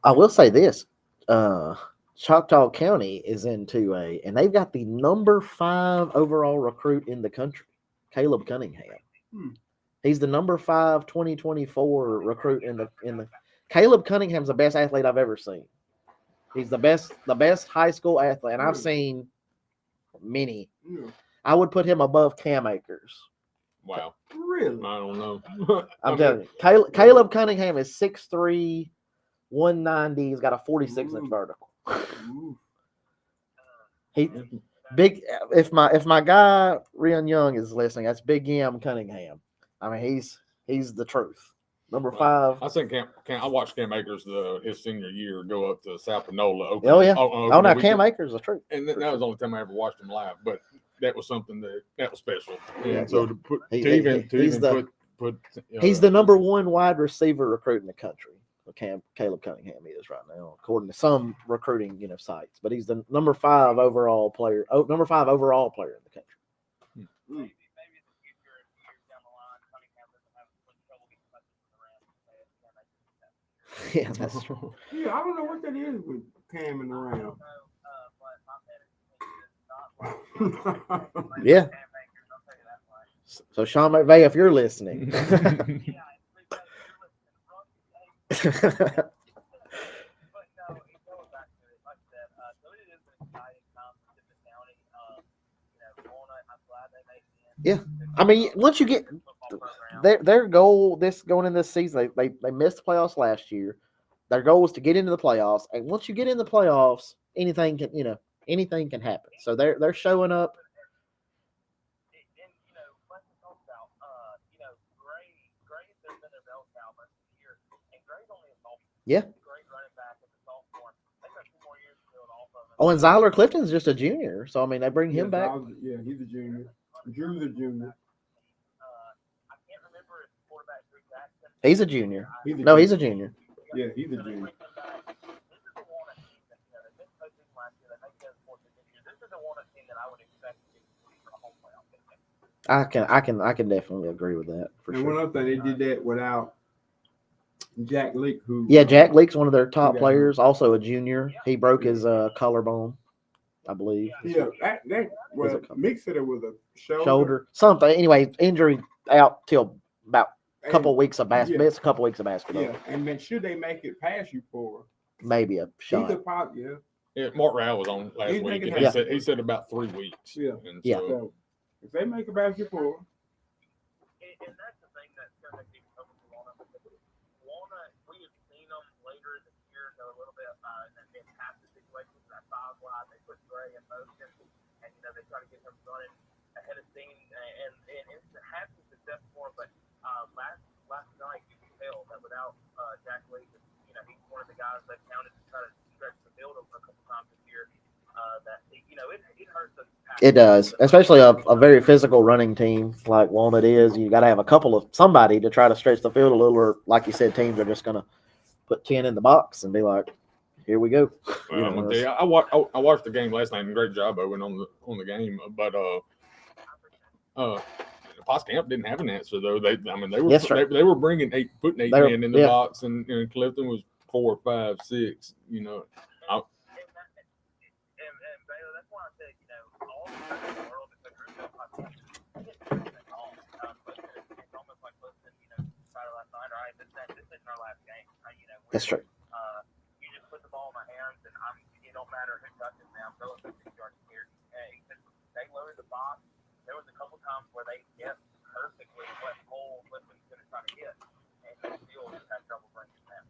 [SPEAKER 1] I will say this. Choctaw County is in 2A, and they've got the number 5 overall recruit in the country, Caleb Cunningham. He's the number 5 2024 recruit in the. Caleb Cunningham's the best athlete I've ever seen. He's the best high school athlete, and I've seen many. I would put him above Cam Akers.
[SPEAKER 10] Wow.
[SPEAKER 2] Really?
[SPEAKER 10] I don't know.
[SPEAKER 1] I'm telling you. Caleb Cunningham is 6'3", 190. He's got a 46-inch vertical. He big. If my guy Rian Young is listening, that's Big Yam Cunningham. I mean, he's the truth. Number 5.
[SPEAKER 10] I think I watched Cam Akers his senior year go up to South Panola.
[SPEAKER 1] Oh yeah. No, Cam Akers is the truth.
[SPEAKER 10] And that was the only time I ever watched him live. But that was something that was special.
[SPEAKER 1] Yeah,
[SPEAKER 10] and so to put
[SPEAKER 1] he's the number 1 wide receiver recruit in the country. Caleb Cunningham is right now, according to some recruiting sites. But he's the number 5 overall player. Number 5 overall player in the country. Yeah, that's true.
[SPEAKER 2] Yeah, I don't know what that is with Cam and around.
[SPEAKER 1] Yeah. So Sean McVay, if you're listening. Yeah, I mean, once you get their goal going in this season, they missed the playoffs last year. Their goal was to get into the playoffs, and once you get in the playoffs, anything can happen. So they're showing up. Yeah. Oh, and Zyler Clifton's just a junior, so I mean they bring him back.
[SPEAKER 2] Yeah, he's a junior. Drew's a junior.
[SPEAKER 1] He's a junior. He's a junior.
[SPEAKER 2] Yeah, he's a junior.
[SPEAKER 1] I can definitely agree with that for sure.
[SPEAKER 2] And one other thing, they did that without Jack Leak,
[SPEAKER 1] Jack Leak's one of their top players, also a junior. He broke his collarbone, I believe.
[SPEAKER 2] Yeah, Mick said it was a
[SPEAKER 1] shoulder. Something. Anyway, injury out till about a couple weeks of basketball. It's a couple weeks of basketball.
[SPEAKER 2] Yeah, and then should they make it past you for
[SPEAKER 1] maybe a shot?
[SPEAKER 10] Yeah, Mark Rowell was on last week, and he said about 3 weeks.
[SPEAKER 2] Yeah,
[SPEAKER 10] and
[SPEAKER 2] so if they make it past you for.
[SPEAKER 11] And that's the thing that's going to be over to Walnut. We have seen them later in the year go a little bit in passive situations. That 5 wide, they put Gray in motion, and they try to get him running ahead of steam, and it's had some success for him. But last night you could tell that without Jack Lee, he's one of the guys that counted to try to stretch the field over a couple times this year. That it hurts us.
[SPEAKER 1] It does, especially a very physical running team like Walnut is. You got to have a couple of somebody to try to stretch the field a little, or like you said, teams are just going to put 10 in the box and be like, "Here we go."
[SPEAKER 10] I watched the game last night, and great job, Owen, on the game. But Potts Camp didn't have an answer though. They were bringing putting 8 men in the box, and Clifton was 4, 5, 6.
[SPEAKER 1] That's true.
[SPEAKER 11] You just put the ball in my hands, and it don't matter who touches me. I'm throwing 50 yards here. They loaded the box. There was a couple times where they guessed perfectly what hole Clifton's going to try to hit, and they still just had trouble bringing it down.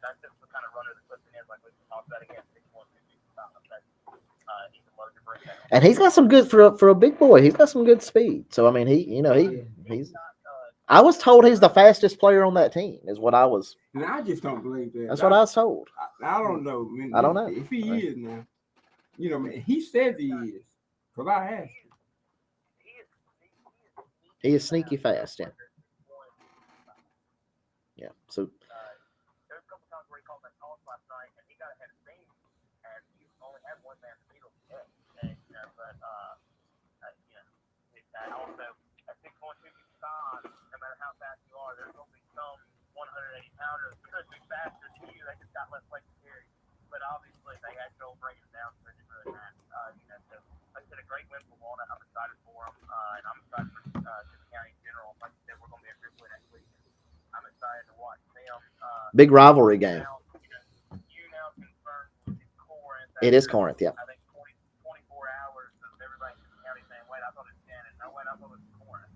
[SPEAKER 11] That's just the kind of runner that Clifton is, like we talked about again. 6'1", 265. He can load your bring down.
[SPEAKER 1] And he's got some good for a big boy. He's got some good speed. So I mean, he's. I was told he's the fastest player on that team. Is what I was.
[SPEAKER 2] And I just don't believe that.
[SPEAKER 1] That's what I was told.
[SPEAKER 2] I don't know.
[SPEAKER 1] I don't know
[SPEAKER 2] if he is now. Man, he says he is. Because I asked him.
[SPEAKER 1] He is sneaky fast, yeah. Yeah. So.
[SPEAKER 11] There's a couple times where he called that toss last night, and he got ahead of steam, and he only had one man to beat him. But also at 6'1", 265, no matter how fast you are, there's going to be some 180-pounders could be faster than you. They just got less weight to carry. But obviously, they had trouble bringing them down, so it didn't really matter. So like I said, a great win for Walnut. I'm excited for them, and I'm excited for Tippah County in general. Like I said, we're going to be a group
[SPEAKER 1] Big rivalry game. It is Corinth, yeah.
[SPEAKER 11] I think 24 hours of everybody in the county saying, wait, I thought it was Shannon. No, wait, I thought it was Corinth,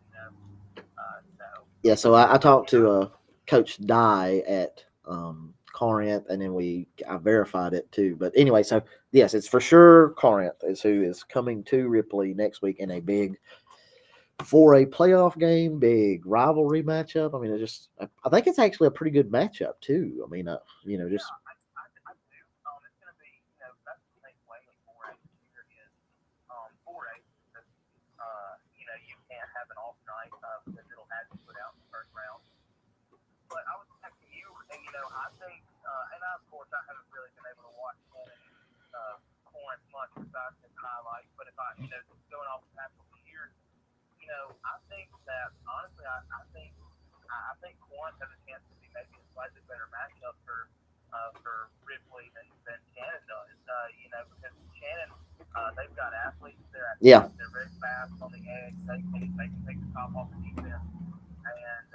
[SPEAKER 1] Yeah, so I talked to Coach Dye at Corinth, and then I verified it too. But anyway, so yes, it's for sure Corinth is who is coming to Ripley next week in a big 4A playoff game, big rivalry matchup. I mean, I think it's actually a pretty good matchup too. I mean, just.
[SPEAKER 11] Highlight, but if I, just going off the past couple years, I think that honestly, I think Corinth has a chance to be maybe a slightly better matchup for Ripley than Shannon does. Because Shannon, they've got athletes. They're very fast on the edge. They can take the top off the defense. And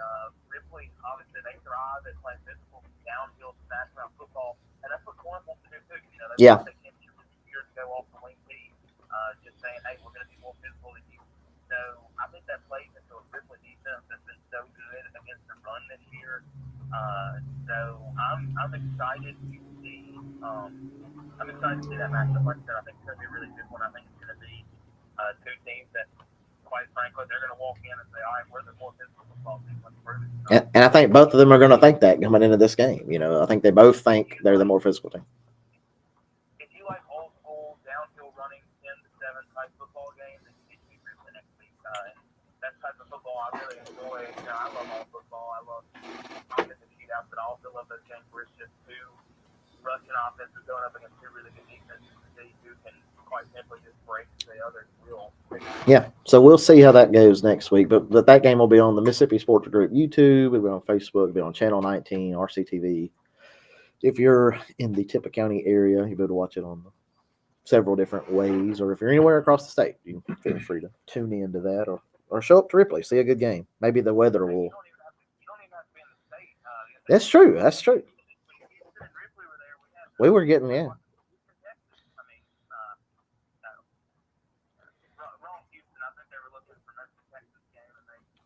[SPEAKER 11] Ripley, obviously, they thrive at playing physical, downhill, smash around football, and that's what Corinth wants to do too. They can't years ago off the wing tee, just saying, hey, we're going to be more physical than you. So I think that plays into a Ripley defense that's been so good against the run this year. So I'm excited to see. I'm excited to see that matchup. Like I said, I think it's going to be a really good one. I think it's going to be two teams that, quite frankly, they're going to walk in and say, all right, we're the more physical football team. Let's prove it.
[SPEAKER 1] And I think both of them are going to think that coming into this game. I think they both think they're the more physical team.
[SPEAKER 11] I really enjoy. I love all football. I love offensive shootouts, but I also love those games where it's just two rushing offenses going up against two really good defenses to see who can quite simply just break the other real quick.
[SPEAKER 1] Yeah, so we'll see how that goes next week. But that game will be on the Mississippi Sports Group YouTube. It'll be on Facebook. It'll be on Channel 19, RCTV. If you're in the Tippah County area, you'll be able to watch it on several different ways. Or if you're anywhere across the state, you can feel free to tune into that or show up to Ripley, see a good game. Maybe the weather will. That's true. That's true. We were getting, yeah.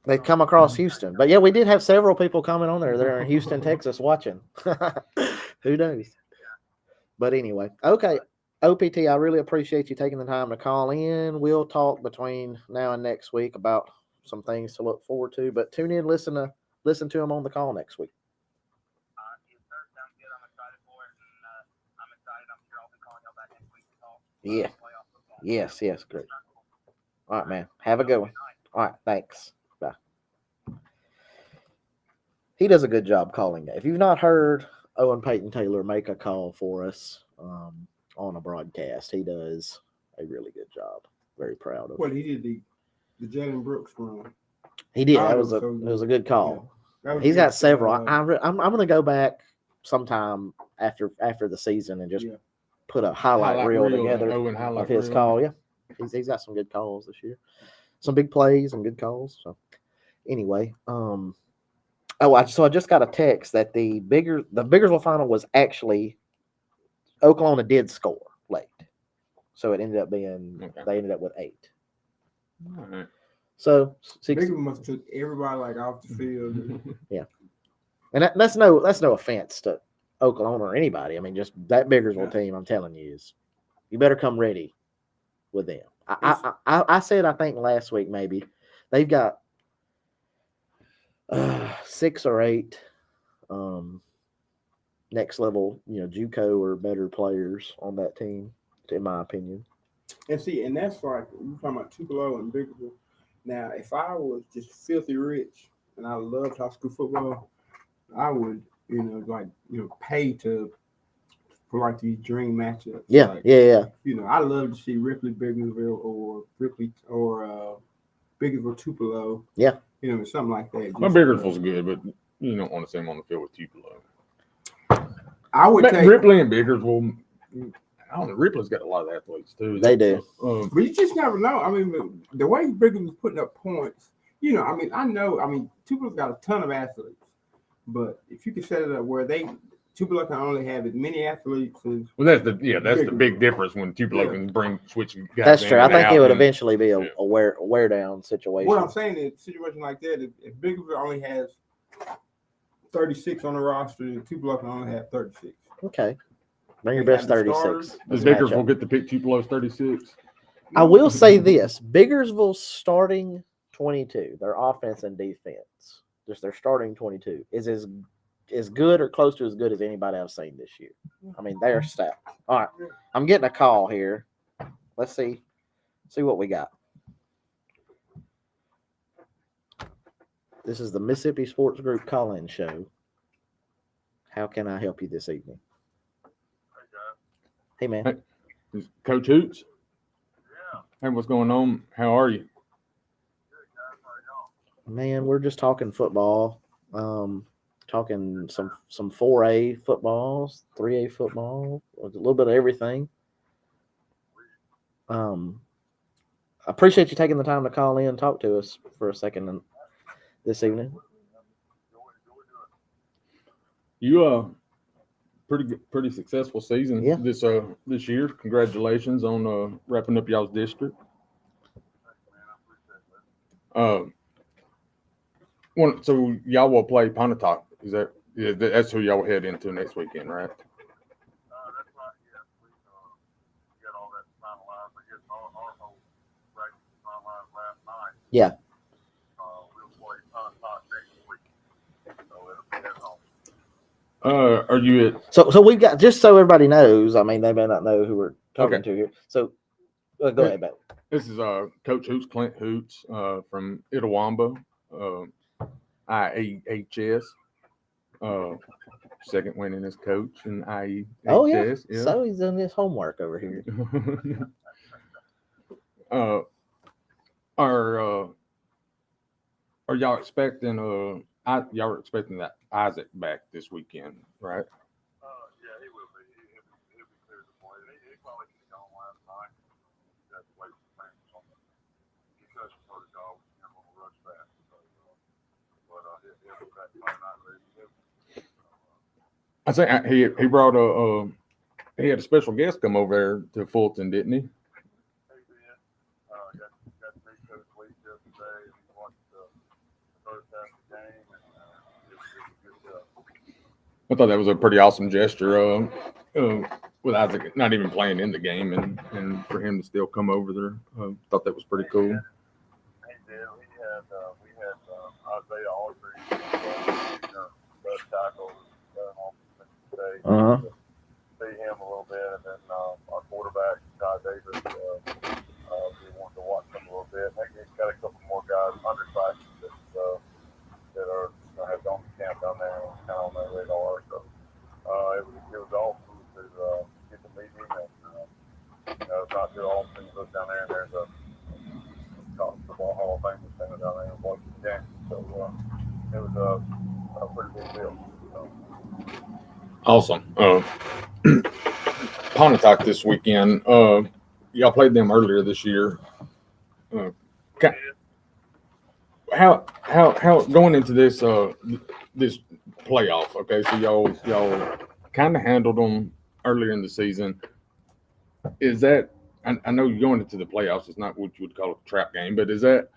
[SPEAKER 1] They come across Houston. But, yeah, we did have several people coming on there. They're in Houston, Texas watching. Who knows? But anyway, okay. OPT, I really appreciate you taking the time to call in. We'll talk between now and next week about some things to look forward to. But tune in, listen to them on the call next week.
[SPEAKER 11] Yes, sir. Sounds good. I'm excited for it, and I'm excited. I'm sure I'll be calling y'all back next week to talk.
[SPEAKER 1] Yeah. Yes, great. All right, man. Have a good one. All right, thanks. Bye. He does a good job calling that. If you've not heard Owen Peyton Taylor make a call for us, on a broadcast, he does a really good job. Very proud of.
[SPEAKER 2] Well, he did the Jalen Brooks run.
[SPEAKER 1] He did. It was a good call. Yeah, he's got several. I'm going to go back sometime after the season and just put a highlight reel together of his call. Yeah, he's got some good calls this year. Some big plays and good calls. So anyway, I just got a text that the Biggersville final was actually Oklahoma did score late, so it ended up being they ended up with 8.
[SPEAKER 10] All right.
[SPEAKER 2] So Biggersville must have took everybody off the field.
[SPEAKER 1] Yeah, and that's no offense to Oklahoma or anybody. I mean, just that Biggersville team. I'm telling you, you better come ready with them. I said I think last week maybe they've got 6 or 8. Next level, JUCO or better players on that team, in my opinion.
[SPEAKER 2] And that's like we're talking about Tupelo and Biggerville. Now, if I was just filthy rich and I loved high school football, I would, pay for these dream matchups.
[SPEAKER 1] Yeah.
[SPEAKER 2] I love to see Ripley Biggerville or Ripley or Biggerville Tupelo.
[SPEAKER 1] Yeah.
[SPEAKER 2] Something like that.
[SPEAKER 10] My Biggerville's good, but you don't want to see him on the field with Tupelo.
[SPEAKER 2] I would take
[SPEAKER 10] Ripley and Biggersville. I don't know. Ripley's got a lot of athletes too.
[SPEAKER 1] They do.
[SPEAKER 2] But you just never know. I mean, the way Biggersville's putting up points, I know. Tupelo's got a ton of athletes, But if you can set it up where Tupelo can only have as many athletes as
[SPEAKER 10] that's the big difference when Tupelo can switch guys.
[SPEAKER 1] That's true. I think it would
[SPEAKER 10] and,
[SPEAKER 1] eventually be a wear down situation.
[SPEAKER 2] What I'm saying is, a situation like that, if Biggerville only has 36 on the roster, Tupelo can only have 36.
[SPEAKER 1] Okay. Bring your best 36.
[SPEAKER 10] Does Biggersville get to pick Tupelo's 36?
[SPEAKER 1] I will say this. Biggersville's starting 22, their offense and defense, just their starting 22, is as good or close to as good as anybody I've seen this year. I mean, they're stout. All right. I'm getting a call here. Let's see what we got. This is the Mississippi Sports Group call-in show. How can I help you this evening? Hey, man.
[SPEAKER 10] Hey, Coach Hoots? Yeah. Hey, what's going on? How are you?
[SPEAKER 1] Man, we're just talking football. Talking some 4A footballs, 3A football, a little bit of everything. I appreciate you taking the time to call in and talk to us for a second this evening.
[SPEAKER 10] You pretty successful season this year. Congratulations on wrapping up y'all's district. So y'all will play Pontotoc. That's who y'all will head into next weekend, right?
[SPEAKER 11] That's right. Yeah, we got all that finalized. I guess our whole practice finalized last night.
[SPEAKER 1] Yeah.
[SPEAKER 11] We'll play Pontotoc next week, so it'll be at home.
[SPEAKER 10] Are you at?
[SPEAKER 1] So we've got, just so everybody knows. I mean, they may not know who we're talking to here. So go ahead, Ben.
[SPEAKER 10] This is Coach Hoots, Clint Hoots, from Itawamba, IAHS. Second winning as coach in IEHS.
[SPEAKER 1] Oh yeah. So he's done his homework over here.
[SPEAKER 10] Are y'all expecting y'all are expecting that Isaac back this weekend, right?
[SPEAKER 11] Yeah, he will be. He'll be clear to play. He probably could have gone last night. That's the way the fans on the concussion protocol. We're going to rush back. So, but he'll be back tomorrow night ready to go.
[SPEAKER 10] I think he brought he had a special guest come over there to Fulton, didn't he?
[SPEAKER 11] He did. Got to meet Coach Lee yesterday. He watched the first half of the game, and it was good stuff.
[SPEAKER 10] I thought that was a pretty awesome gesture. With Isaac not even playing in the game, and for him to still come over there, thought that was pretty cool.
[SPEAKER 11] He did. We had Isaiah Aldridge, left tackle, today. See him a little bit, and then our quarterback Ty Davis. We wanted to watch him a little bit. He's got a couple more guys undersized that have gone to camp down there, kind of on their radar. So it was awesome to get to meet him, and it's not too often you look down there and there's a college football Hall of Fame standing down there and watching the game. So it was a pretty big deal. So.
[SPEAKER 10] Awesome. Pontotoc this weekend. Y'all played them earlier this year. How going into this this playoff? Okay, so y'all kind of handled them earlier in the season. Is that? I know you're going into the playoffs. It's not what you would call a trap game, but is that?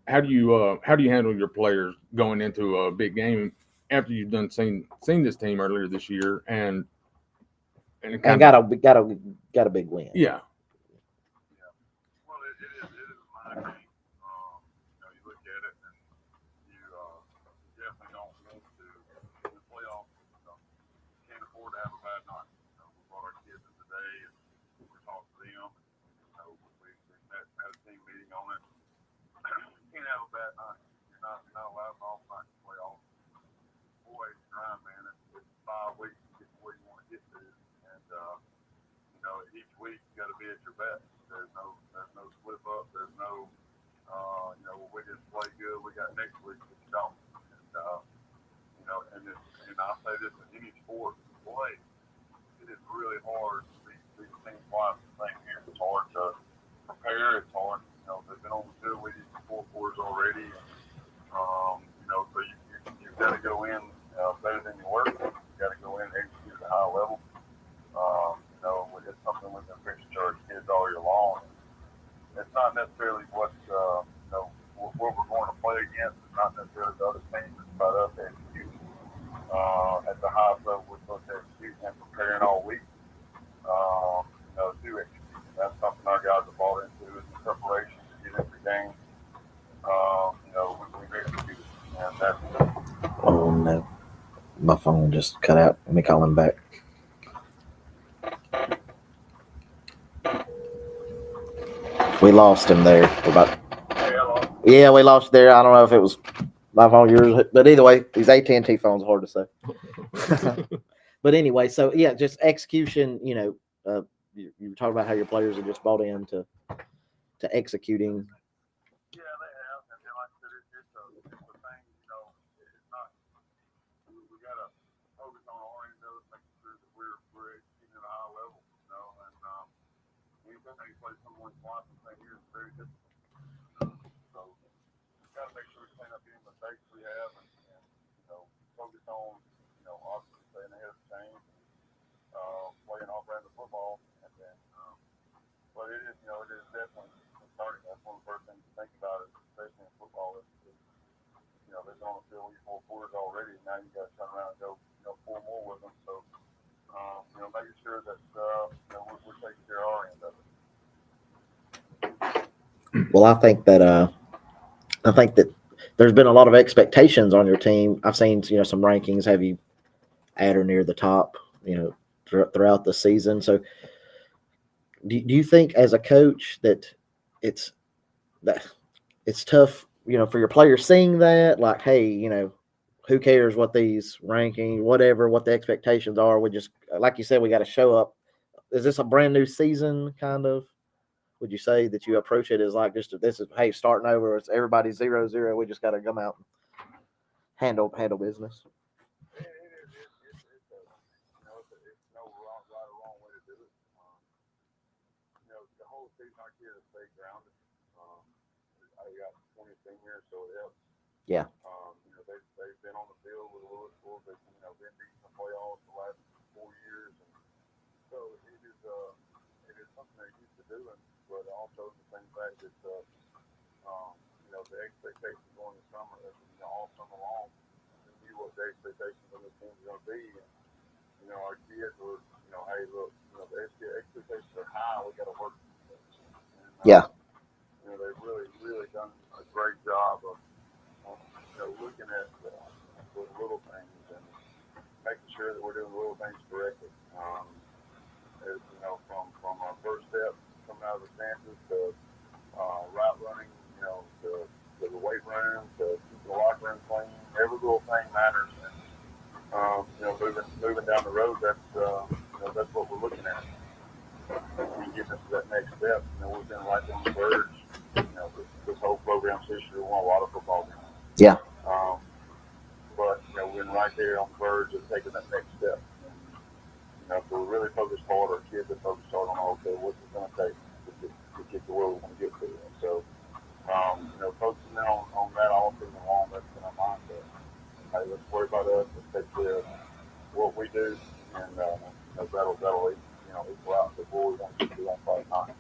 [SPEAKER 10] How do you handle your players going into a big game after you've seen this team earlier this year and
[SPEAKER 1] got a big win?
[SPEAKER 10] Yeah.
[SPEAKER 11] Well, it is my game. You look at it and you definitely don't want to in the playoffs. Can't afford to have a bad night. We brought our kids in today and we talked to them. We had a team meeting on it. You can't have a bad night. You're not allowed an off night to play off. Boy, it's grind, man. It's 5 weeks to get to where you want to get to, and each week you got to be at your best. There's no slip up. There's no, we didn't play good. We got next week that you don't. And I'll say this in any sport you play, it is really hard to be teams wise the same here. It's hard to prepare. It's hard. They've been on the field with you for 4 quarters already. So you've got to go in better than you work. You got to go in and execute at a high level. It's something we've been preaching to our kids all year long. It's not necessarily what we're going to play against. It's not necessarily the other team. It's about us executing at the highest level. We're supposed to execute and preparing all week. To execute. That's something our guys have bought into is the preparation to get into the game. We've executed, and that's.
[SPEAKER 1] Oh no, my phone just cut out. Let me call him back. We lost him there. Yeah, we lost there. I don't know if it was my phone, yours, but either way, these AT&T phones are hard to say. But anyway, so yeah, just execution. You were talking about how your players are just bought into executing.
[SPEAKER 11] Yeah, they have, and then like I said, it's a thing. It's not. We got to focus on our end of making sure that we're executing at a high level. Anytime you play someone twice the same year is very difficult. So we've got to make sure we clean up any mistakes we have and focus on, obviously staying ahead of the chain, playing off-brand of football. And then, but it is definitely starting. That's one of the first things to think about, especially in football, is they're on the field with 4 quarters already. Now you got to turn around and go, 4 more with them. So, making sure that, we're taking care of our end of it.
[SPEAKER 1] Well, I think that there's been a lot of expectations on your team. I've seen some rankings have you at or near the top, throughout the season. So, do you think as a coach that it's tough, for your players seeing that, like, hey, who cares what these ranking, whatever, what the expectations are? We just, like you said, we got to show up. Is this a brand new season kind of? Would you say that you approach it as like this is, hey, starting over, it's everybody 0-0, we just got to come out and handle business?
[SPEAKER 11] It's no right or wrong way to do it. The whole season our kids have stayed grounded. I got 20 seniors, so it helps.
[SPEAKER 1] Yeah.
[SPEAKER 11] They've been on the field with Louisville. They've been beating the playoffs the last 4 years, and so it is something they're used to doing. But also the same fact that the expectations going to summer, all summer long, they knew what the expectations of the team is going to be. And our kids were, hey, look, the expectations are high. We got to work.
[SPEAKER 1] Yeah.
[SPEAKER 11] They've really, really done a great job of looking at the little things and making sure that we're doing the little things correctly. From our first step coming out of the stances to route running, to the weight room, to the locker room clean. Every little thing matters. And moving down the road, that's what we're looking at. And getting us to that next step. We've been right on the verge. This whole program's history won a lot of football games.
[SPEAKER 1] Yeah.
[SPEAKER 11] But we're right there on the verge of taking that next step. So we're really focused hard. Our kids are focused hard on what's it going to take to get to where we want to get to. And so, focusing on that all season long, that's been our mindset. Hey, let's worry about us. Let's take care of what we do, and that'll equal out to where we want to get to on Friday night.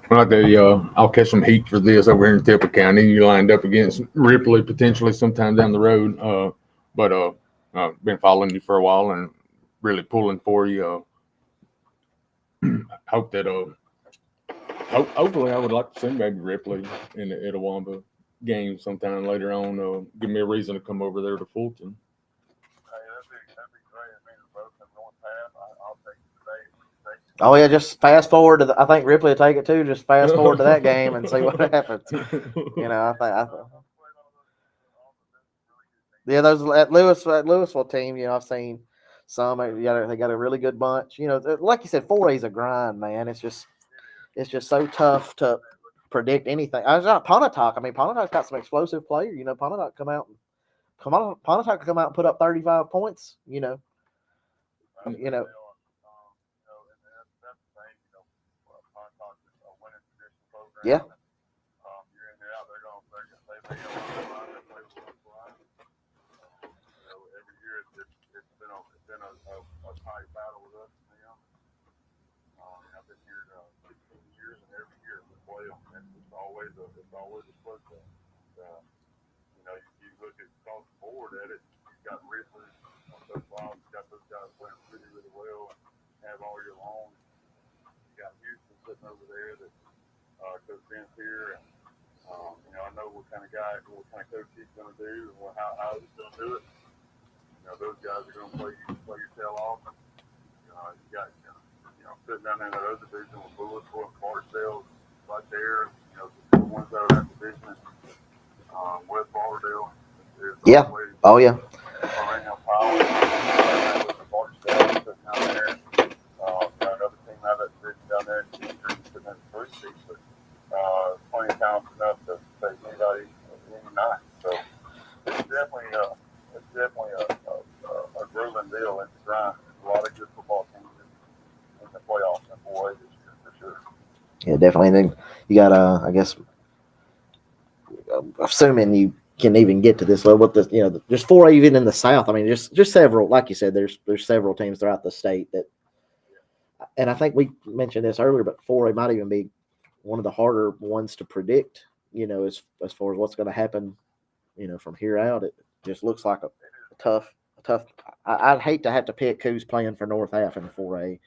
[SPEAKER 10] Well, I'll catch some heat for this over here in Temple County. You lined up against Ripley potentially sometime down the road, but been following you for a while and really pulling for you. Hope that hopefully I would like to see maybe Ripley in the Itawamba game sometime later on. Give me a reason to come over there to Fulton.
[SPEAKER 11] That'd be great. I mean, both of them going past. I'll take it today.
[SPEAKER 1] Oh yeah, just fast forward to I think Ripley will take it too. Just fast forward to that game and see what happens. I think. Yeah, those at Louisville team. I've seen some. They got a really good bunch. Like you said, 4A is a grind, man. It's just so tough to predict anything. I was not Pontotoc. I mean, Pontotoc's got some explosive players. Pontotoc come out and put up 35 points. Yeah.
[SPEAKER 11] always a slugfest. You know, you look across the board at it. You've got Ripley on those lines. You've got those guys playing really, really well and have all year long. You got Houston sitting over there that Coach Ben's here, and you know, I know what kind of coach he's going to do and how he's going to do it. You know, those guys are going to play your tail off. And, you got sitting down there in that other division with Louisville and Clarksdale right there. You know, the ones out of that division. West Lauderdale.
[SPEAKER 1] Yeah. Oh, yeah.
[SPEAKER 11] Power. Clarksdale sitting down there. Another team out of that division down there in Eastern sitting in the first seat. But plenty of talent enough to take anybody any night. So it's definitely a grueling deal. It's a grind. There's a lot of good football teams in the playoffs in 4A this year for sure.
[SPEAKER 1] Yeah, definitely. And then you got I guess, assuming you can even get to this level, with the there's 4A even in the South. I mean, just several, like you said, there's several teams throughout the state that, and I think we mentioned this earlier, but 4A might even be one of the harder ones to predict. As far as what's going to happen, from here out, it just looks like a tough. I'd hate to have to pick who's playing for North Half in 4A.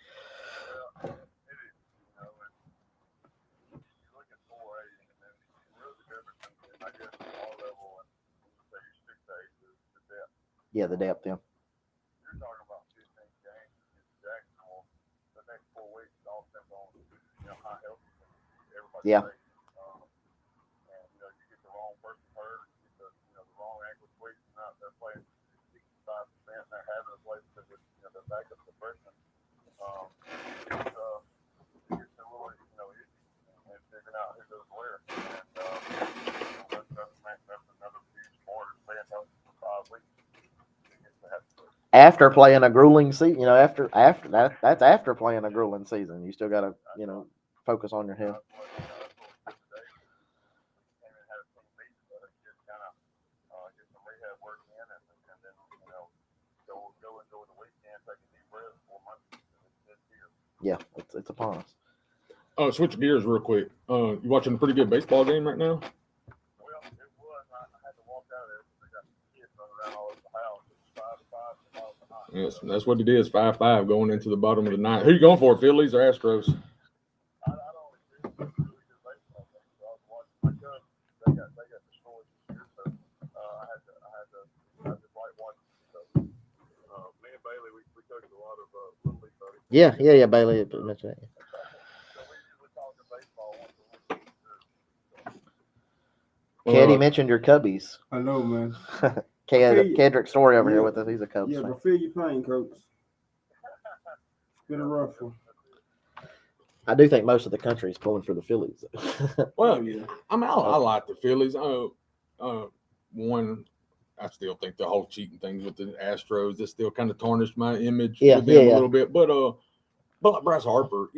[SPEAKER 1] Yeah, the depth, yeah.
[SPEAKER 11] You're talking about 15 games against Jacksonville. The next 4 weeks all depends on how healthy everybody
[SPEAKER 1] yeah.
[SPEAKER 11] plays. And you get the wrong person hurt, you get the wrong ankle tweak, they're playing 65%, and they're having to play because they're back up to freshman. It gets a little iffy and figuring out who goes where. And that's another huge part of staying healthy for 5 weeks.
[SPEAKER 1] After playing a grueling season, after that, that's after playing a grueling season. You still got to, focus on your health. Yeah, it's upon us.
[SPEAKER 10] Oh, switch gears real quick. You watching a pretty good baseball game right now?
[SPEAKER 11] Well, it was. I had to walk out of there because I got the kids running around all over the house.
[SPEAKER 10] Yes, that's what it is. 5-5 going into the bottom of the ninth. Who you going for, Phillies or Astros?
[SPEAKER 11] I don't really do really good baseball games. So I was watching my Cubs. They got destroyed this year, so I just like watching. So me and Bailey, we coached a lot of little league buddies.
[SPEAKER 1] Yeah. Bailey mentioned that.
[SPEAKER 11] So we usually talk baseball once a week.
[SPEAKER 1] Caddy mentioned your Cubbies.
[SPEAKER 2] I know, man.
[SPEAKER 1] Kendrick Story over here with us. He's a Cubs fan.
[SPEAKER 2] Yeah, but feel your pain, Coach. It's been a rough one.
[SPEAKER 1] I do think most of the country is pulling for the Phillies.
[SPEAKER 10] Well, yeah. I mean, I like the Phillies. One, I still think the whole cheating thing with the Astros, it still kind of tarnished my image with them a little bit. But like Bryce Harper,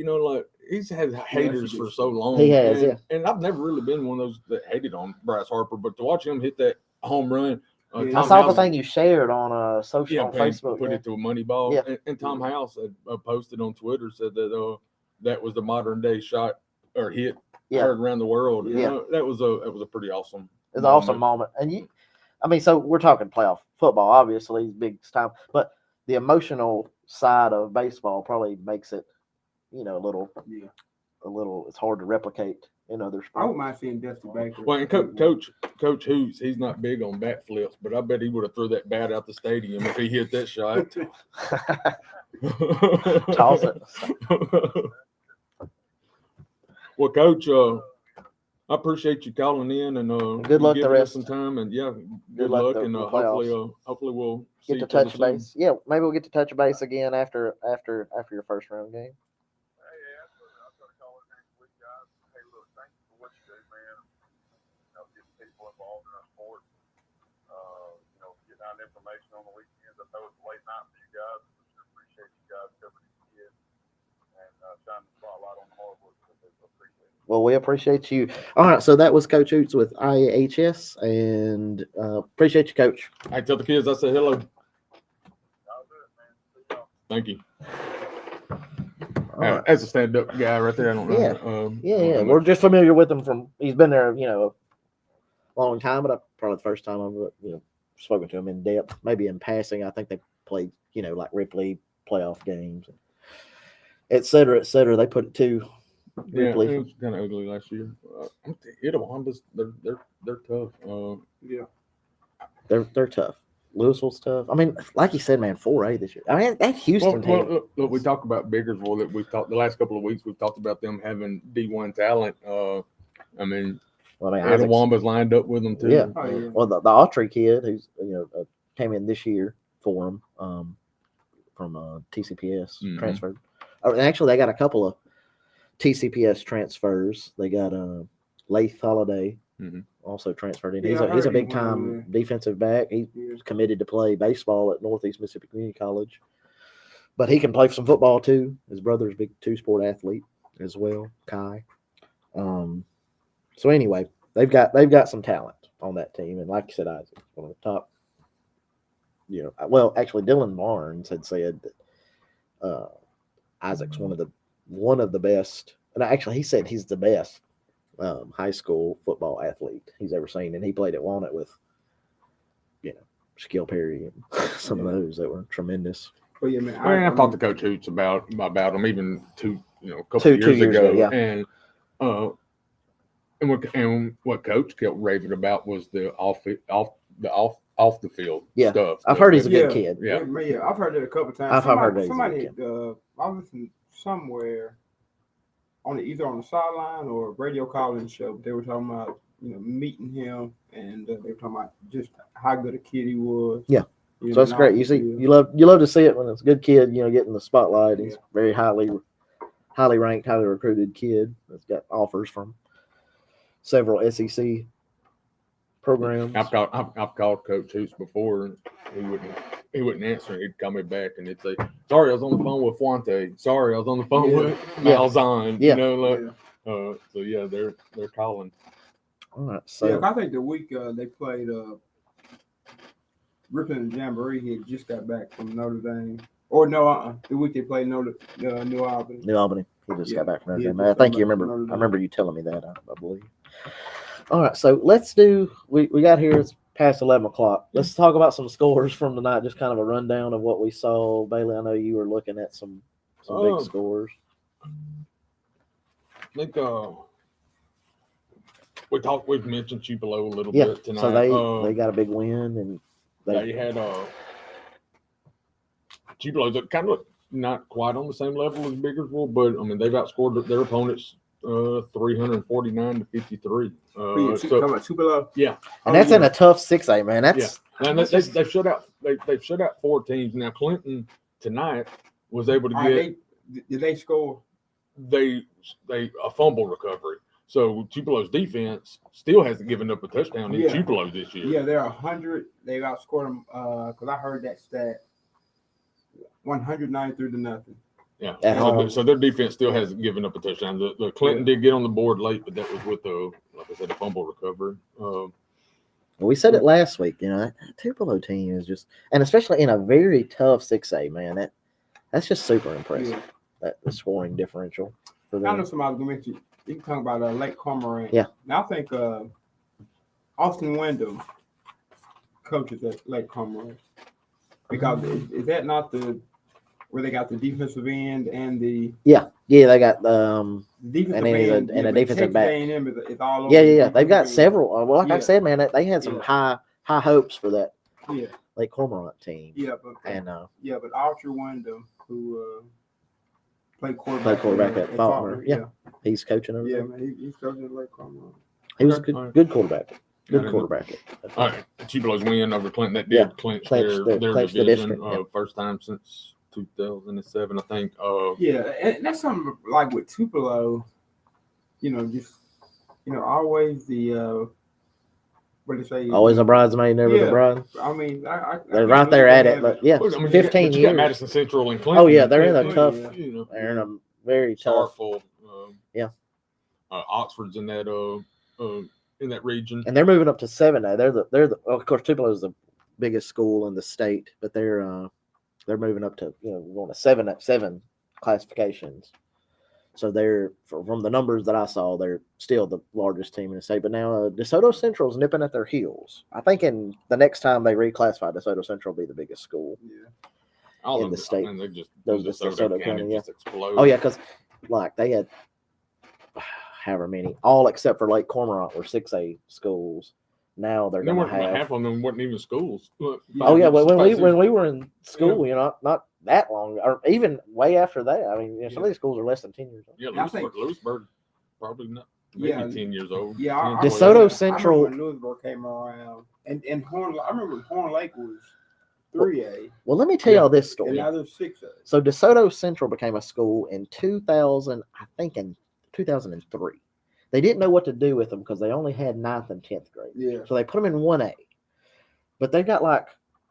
[SPEAKER 10] he's had haters for so long.
[SPEAKER 1] He has,
[SPEAKER 10] and I've never really been one of those that hated on Bryce Harper. But to watch him hit that home run.
[SPEAKER 1] I saw the thing you shared on on Facebook.
[SPEAKER 10] Put it to a Moneyball. Yeah. And Tom House had posted on Twitter, said that that was the modern day shot or hit heard around the world. That was a pretty awesome.
[SPEAKER 1] It's an awesome moment. And so we're talking playoff football, obviously, big time, but the emotional side of baseball probably makes it, a little. It's hard to replicate in other sports.
[SPEAKER 2] I wouldn't mind seeing Dusty Baker.
[SPEAKER 10] Well, and Coach Hoots, he's not big on bat flips, but I bet he would have threw that bat out the stadium if he hit that shot.
[SPEAKER 1] Toss it.
[SPEAKER 10] Well, Coach, I appreciate you calling in and
[SPEAKER 1] good luck the rest
[SPEAKER 10] some time and good luck and hopefully we'll
[SPEAKER 1] get to touch base. Yeah, maybe we'll get to touch base again after your first round game.
[SPEAKER 11] Information on the weekends. I know it's a late night for you guys. I appreciate you guys covering the kids and shining the spotlight on the hardwood. Appreciate it.
[SPEAKER 1] Well, we appreciate you. All right, so that was Coach Hoots with IHS, and appreciate you, Coach.
[SPEAKER 10] I tell the kids I said hello. Thank you.
[SPEAKER 1] right.
[SPEAKER 10] As a stand-up guy right there, I don't know.
[SPEAKER 1] Yeah. We're just familiar with him from. He's been there, a long time, but probably the first time I've spoken to him in depth, maybe in passing. I think they played, like Ripley playoff games, et cetera, et cetera. They put it to Ripley.
[SPEAKER 10] Yeah, it was kind of ugly last year. Itawamba's they're tough.
[SPEAKER 1] They're tough. Louisville's tough. I mean, like you said, man, 4A this year. I mean, that Houston team.
[SPEAKER 10] Well, look, we talked about Biggersville. That we've talked the last couple of weeks. We've talked about them having D1 talent. Itawamba's lined up with them too.
[SPEAKER 1] Yeah. Well, the Autry kid who's came in this year for them from TCPS transferred. And actually, they got a couple of TCPS transfers. They got Lath Holiday. Also transferred in. He's a big time defensive back. He's committed to play baseball at Northeast Mississippi Community College, but he can play some football too. His brother's a big 2-sport athlete as well, Kai. So anyway, they've got some talent on that team, and like you said, Isaac, one of the top. Well, actually, Dylan Barnes had said that Isaac's one of the best, and actually he said he's the best high school football athlete he's ever seen, and he played at Walnut with Shaquille Perry and some of those that were tremendous.
[SPEAKER 2] Well, yeah, man,
[SPEAKER 10] I've talked to Coach Hoots about him even a couple of years ago,
[SPEAKER 1] yeah.
[SPEAKER 10] And what Coach kept raving about was the off the field stuff.
[SPEAKER 1] I've heard he's a good kid.
[SPEAKER 2] Yeah, I've heard it a couple times. Somebody I listened somewhere either on the sideline or a radio calling show. They were talking about meeting him, and they were talking about just how good a kid he was.
[SPEAKER 1] Yeah, so that's great. You love to see it when it's a good kid, getting the spotlight. He's very highly ranked, highly recruited kid that's got offers from several SEC programs.
[SPEAKER 10] I've called Coach Hoots before, and he wouldn't answer. He'd call me back, and he'd say, "Sorry, I was on the phone with Fuente. Sorry, I was on the phone with Malzahn." So yeah, they're calling.
[SPEAKER 1] All right. So
[SPEAKER 2] I think the week they played Ripley and Jamboree, he had just got back from Notre Dame. Or no, the week they played New Albany.
[SPEAKER 1] New Albany. He just got back from Notre Dame. I think you remember. I remember you telling me that. I believe. All right, so let's do. We got here. It's past 11 o'clock. Let's talk about some scores from tonight. Just kind of a rundown of what we saw. Bailey, I know you were looking at some big scores.
[SPEAKER 10] I think we've mentioned Tupelo a little bit tonight.
[SPEAKER 1] So they got a big win, and
[SPEAKER 10] they had Tupelo's kind of not quite on the same level as Biggersville, but I mean they've outscored their opponents 349 to 53.
[SPEAKER 2] Talking about Tupelo?
[SPEAKER 10] Yeah,
[SPEAKER 1] and that's in a tough 6A, man.
[SPEAKER 10] And they've shut out. They've shut out 4 teams now. Clinton tonight was able to get.
[SPEAKER 2] Did they score?
[SPEAKER 10] They a fumble recovery. So Tupelo's defense still hasn't given up a touchdown in Tupelo this year.
[SPEAKER 2] Yeah, they're 100. They've outscored them because I heard that stat. 193 to nothing.
[SPEAKER 10] Yeah, so their defense still hasn't given up a touchdown. The Clinton did get on the board late, but that was with like I said, a fumble recovery.
[SPEAKER 1] We said it last week. That Tupelo team is just, and especially in a very tough 6A, man. That's just super impressive. That the scoring differential for them.
[SPEAKER 2] I know somebody going to mention. You can talk about Lake Cormorant.
[SPEAKER 1] Yeah.
[SPEAKER 2] Now I think Austin Wyndham coaches at Lake Cormorant because is that not where they got the defensive end and the
[SPEAKER 1] they got
[SPEAKER 2] defensive
[SPEAKER 1] end and a defensive back.
[SPEAKER 2] Is all over
[SPEAKER 1] yeah. They've got several. Well, like I said, man, they had some high hopes for that.
[SPEAKER 2] Yeah.
[SPEAKER 1] Lake Cormorant team.
[SPEAKER 2] Yeah, but Archer Wyndham, who played quarterback at Faulkner.
[SPEAKER 1] Yeah, he's coaching over there.
[SPEAKER 2] Yeah, man, he's coaching at Lake Cormorant.
[SPEAKER 1] He was a good quarterback. Good quarterback.
[SPEAKER 10] All right, Tupelo's win over Clinton. That did clinch their division.
[SPEAKER 1] District,
[SPEAKER 10] first time since 2007, I think.
[SPEAKER 2] And that's something like with Tupelo, always the what do you say?
[SPEAKER 1] Always a bridesmaid, never the bride.
[SPEAKER 2] I mean,
[SPEAKER 1] they're right there at it, but 15 years.
[SPEAKER 10] You got Madison Central and Clinton.
[SPEAKER 1] Oh yeah, they're in a tough. They're in a very tough.
[SPEAKER 10] Oxford's in that region,
[SPEAKER 1] and they're moving up to 7A. Well, of course, Tupelo is the biggest school in the state, but they're moving up to going to 7 classifications So they're from the numbers that I saw, they're still the largest team in the state. But now DeSoto Central's nipping at their heels. I think in the next time they reclassify, DeSoto Central will be the biggest school in the state.
[SPEAKER 10] They just
[SPEAKER 1] Those
[SPEAKER 10] DeSoto County
[SPEAKER 1] yeah.
[SPEAKER 10] just explode.
[SPEAKER 1] Oh yeah, because like they had however many, all except for Lake Cormorant were 6A schools. Now they're going to have
[SPEAKER 10] half of them wasn't even schools.
[SPEAKER 1] Oh yeah, when we were in school, not that long, or even way after that. I mean, some of these schools are less than 10 years old.
[SPEAKER 10] Yeah, Lewisburg probably not. Maybe 10 years old.
[SPEAKER 2] Yeah,
[SPEAKER 1] DeSoto Central.
[SPEAKER 2] When Lewisburg came around, and Horn. I remember Horn Lake was 3A.
[SPEAKER 1] Well, let me tell y'all this story.
[SPEAKER 2] And now they're 6A.
[SPEAKER 1] So DeSoto Central became a school in 2000, I think in 2003. They didn't know what to do with them because they only had 9th and 10th grade.
[SPEAKER 2] Yeah.
[SPEAKER 1] So they put them in 1A. But they got like,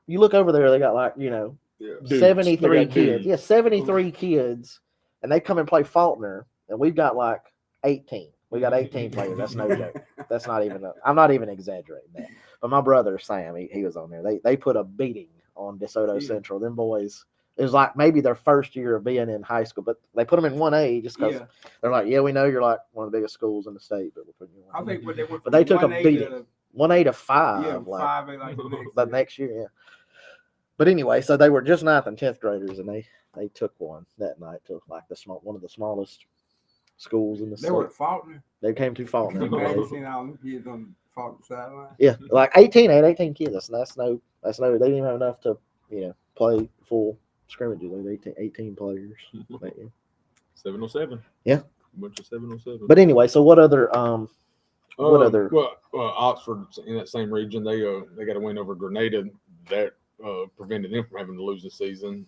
[SPEAKER 1] you look over there, they got like, 73 kids. Yeah, 73 kids. And they come and play Faulkner, and we've got like 18. We got 18 players. That's no joke. That's not even I'm not even exaggerating that. But my brother, Sam, he was on there. They put a beating on DeSoto Central. Them boys, it was like maybe their first year of being in high school, but they put them in 1A just because they're like, yeah, we know you're like one of the biggest schools in the state, but we'll put you in 1A.
[SPEAKER 2] I think when they went,
[SPEAKER 1] but they took a beating, 1A to 5,
[SPEAKER 2] yeah,
[SPEAKER 1] like
[SPEAKER 2] 5A like
[SPEAKER 1] the next year, yeah. But anyway, so they were just 9th and 10th graders, and they took one that night to like one of the smallest schools in the state.
[SPEAKER 2] They were at Faulkner.
[SPEAKER 1] They came to Faulkner.
[SPEAKER 2] I've seen all the kids on Faulkner sideline.
[SPEAKER 1] Yeah, like 18 kids. That's no. They didn't even have enough to play full scrimmages. They had 18 players.
[SPEAKER 10] 707.
[SPEAKER 1] Yeah,
[SPEAKER 10] a bunch of 707.
[SPEAKER 1] But anyway, so what other
[SPEAKER 10] Oxford in that same region, they got a win over Grenada that prevented them from having to lose the season.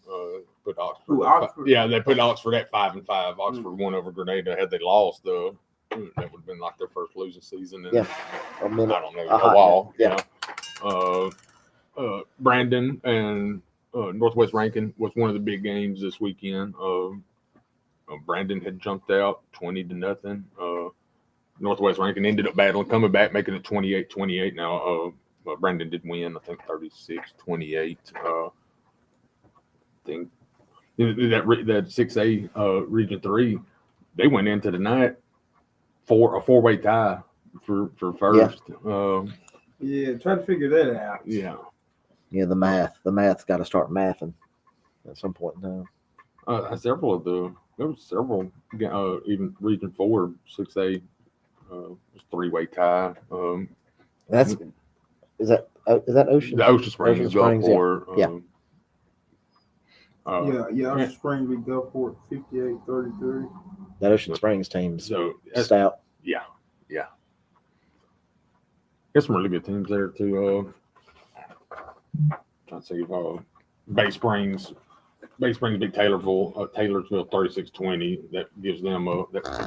[SPEAKER 10] Put Oxford.
[SPEAKER 2] Oxford?
[SPEAKER 10] Yeah, they put Oxford at 5-5. Oxford won over Grenada. Had they lost, that would have been like their first losing season. In,
[SPEAKER 1] a minute.
[SPEAKER 10] I don't know, a while.
[SPEAKER 1] Yeah.
[SPEAKER 10] Brandon and Northwest Rankin was one of the big games this weekend. Brandon had jumped out 20-0. Northwest Rankin ended up coming back, making it 28-28. Now, Brandon did win, I think 36-28. I think that 6A Region 3, they went into the night for a 4-way tie for first.
[SPEAKER 2] Try to figure that out.
[SPEAKER 1] Yeah, the math's got to start mathing at some point in time.
[SPEAKER 10] There was several even Region 4 6A 3-way tie.
[SPEAKER 1] Is that Ocean?
[SPEAKER 10] The Ocean Springs go for
[SPEAKER 2] Ocean Springs we go for 58-33.
[SPEAKER 1] That Ocean Springs team's stout.
[SPEAKER 10] Yeah. There's some really good teams there too. Trying to see if Bay Springs beat Taylorsville 36-20. That gives them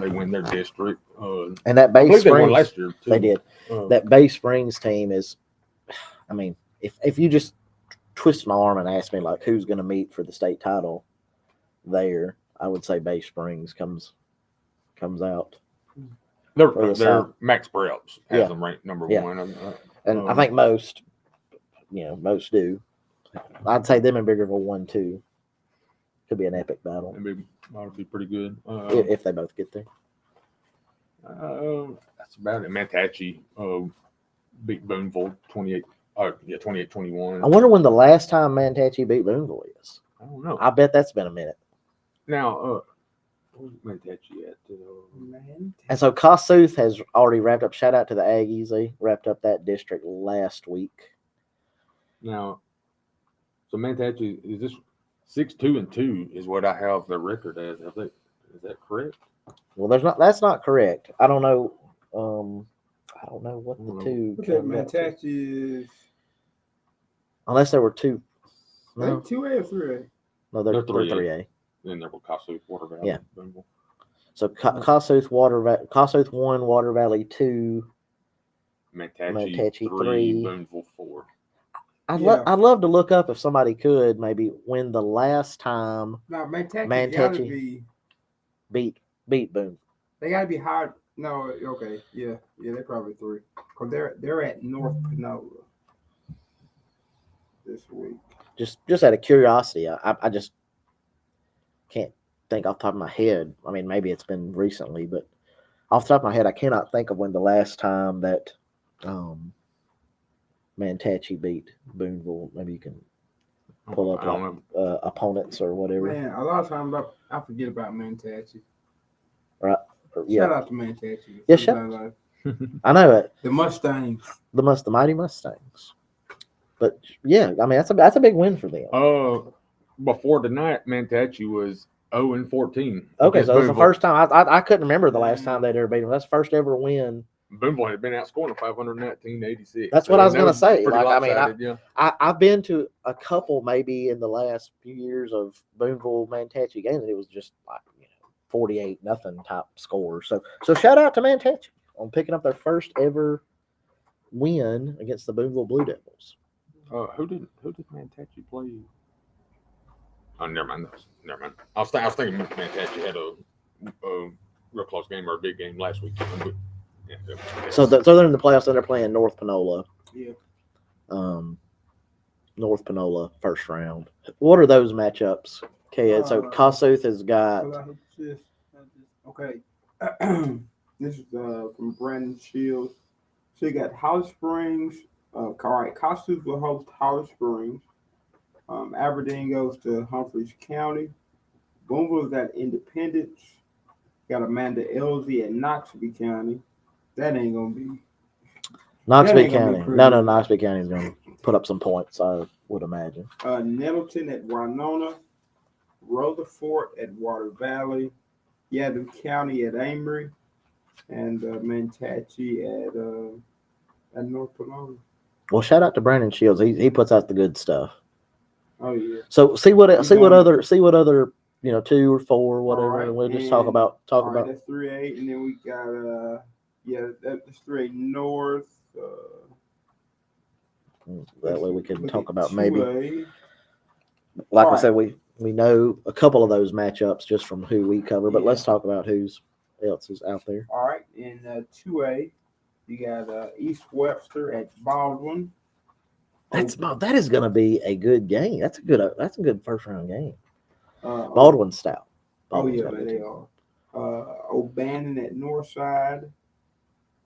[SPEAKER 10] they win their district.
[SPEAKER 1] And that Bay Springs
[SPEAKER 10] they won last year too.
[SPEAKER 1] They did. That Bay Springs team is, I mean, if you just twist my arm and ask me like who's going to meet for the state title there, I would say Bay Springs comes out.
[SPEAKER 10] They're Max Preps has them ranked number one.
[SPEAKER 1] And I think most do. I'd say them and Biggerville 1-2. Could be an epic battle.
[SPEAKER 10] That'd be pretty good.
[SPEAKER 1] If they both get there.
[SPEAKER 10] That's about it. Mantachie beat Booneville 28-21.
[SPEAKER 1] I wonder when the last time Mantachie beat Booneville is.
[SPEAKER 10] I don't know.
[SPEAKER 1] I bet that's been a minute.
[SPEAKER 10] Now, where's Mantachie at?
[SPEAKER 1] And so Kossuth has already wrapped up. Shout out to the Aggies. They wrapped up that district last week.
[SPEAKER 10] Now, so Mantachie, is this 6-2-2 is what I have the record as. Is that correct?
[SPEAKER 1] Well, that's not correct. I don't know. I don't know what the two.
[SPEAKER 2] Okay, Mantachie is.
[SPEAKER 1] Unless there were two.
[SPEAKER 2] No. 2A or 3A?
[SPEAKER 1] No, they're 3A.
[SPEAKER 10] Then there were Kossuth, Water Valley.
[SPEAKER 1] Yeah. So Kossuth 1, Water Valley 2.
[SPEAKER 10] Mantachie 3, Booneville 4.
[SPEAKER 1] I'd love to look up if somebody could maybe when the last time
[SPEAKER 2] Mantachie
[SPEAKER 1] beat Boone.
[SPEAKER 2] They got to be hard. No, okay, yeah, they're probably 3 because they're at North Panola this week.
[SPEAKER 1] Just out of curiosity, I just can't think off the top of my head. I mean, maybe it's been recently, but off the top of my head, I cannot think of when the last time that Manatee beat Boonville. Maybe you can pull up opponents or whatever.
[SPEAKER 2] Man, a lot of times I forget about Manatee.
[SPEAKER 1] Right. Yeah.
[SPEAKER 2] Shout out to Manatee.
[SPEAKER 1] Yeah, shout. I know it.
[SPEAKER 2] The Mustangs.
[SPEAKER 1] The mighty Mustangs. But yeah, I mean that's a big win for them.
[SPEAKER 10] Before tonight, Manatee was 0-14.
[SPEAKER 1] Okay, so it was the first time I couldn't remember the last time they'd ever beat them. That's the first ever win.
[SPEAKER 10] Boonville had been outscoring 519-86.
[SPEAKER 1] That's what I was going to say.
[SPEAKER 10] Like,
[SPEAKER 1] I've been to a couple maybe in the last few years of Boonville Manatee games, and it was just like 48-0 type scores. So shout out to Manatee on picking up their first ever win against the Boonville Blue Devils.
[SPEAKER 10] Who did Manatee play? Oh, never mind. I was thinking Manatee had a real close game or a big game last week. Yeah,
[SPEAKER 1] so they're in the playoffs and they're playing North Panola.
[SPEAKER 2] Yeah.
[SPEAKER 1] North Panola first round. What are those matchups? Okay, so Kossuth has got.
[SPEAKER 2] Okay. This is from Brandon Shields. So you got Holly Springs. All right, Kossuth will host Holly Springs. Aberdeen goes to Humphreys County. Boonville's got Independence. Got Amanda Elsie at Knoxville County. That ain't gonna be.
[SPEAKER 1] Knoxville County. No, Knoxville County is gonna put up some points, I would imagine.
[SPEAKER 2] Nettleton at Winona. Rutherford at Water Valley. Yaddo County at Amory. And Manatee at North Panola.
[SPEAKER 1] Well, shout out to Brandon Shields. He puts out the good stuff.
[SPEAKER 2] Oh yeah.
[SPEAKER 1] So see what other 2 or 4 whatever.
[SPEAKER 2] Right,
[SPEAKER 1] and we'll just talk about.
[SPEAKER 2] That's 3A, and then we got that's 3A North.
[SPEAKER 1] That way we can talk about
[SPEAKER 2] 2A.
[SPEAKER 1] maybe. Like I said, we know a couple of those matchups just from who we cover, but let's talk about who's else is out there.
[SPEAKER 2] All right, in 2A, you got East Webster at Baldwin.
[SPEAKER 1] That is going to be a good game. That's a good first round game. Baldwin stout.
[SPEAKER 2] They are. O'Bannon at Northside.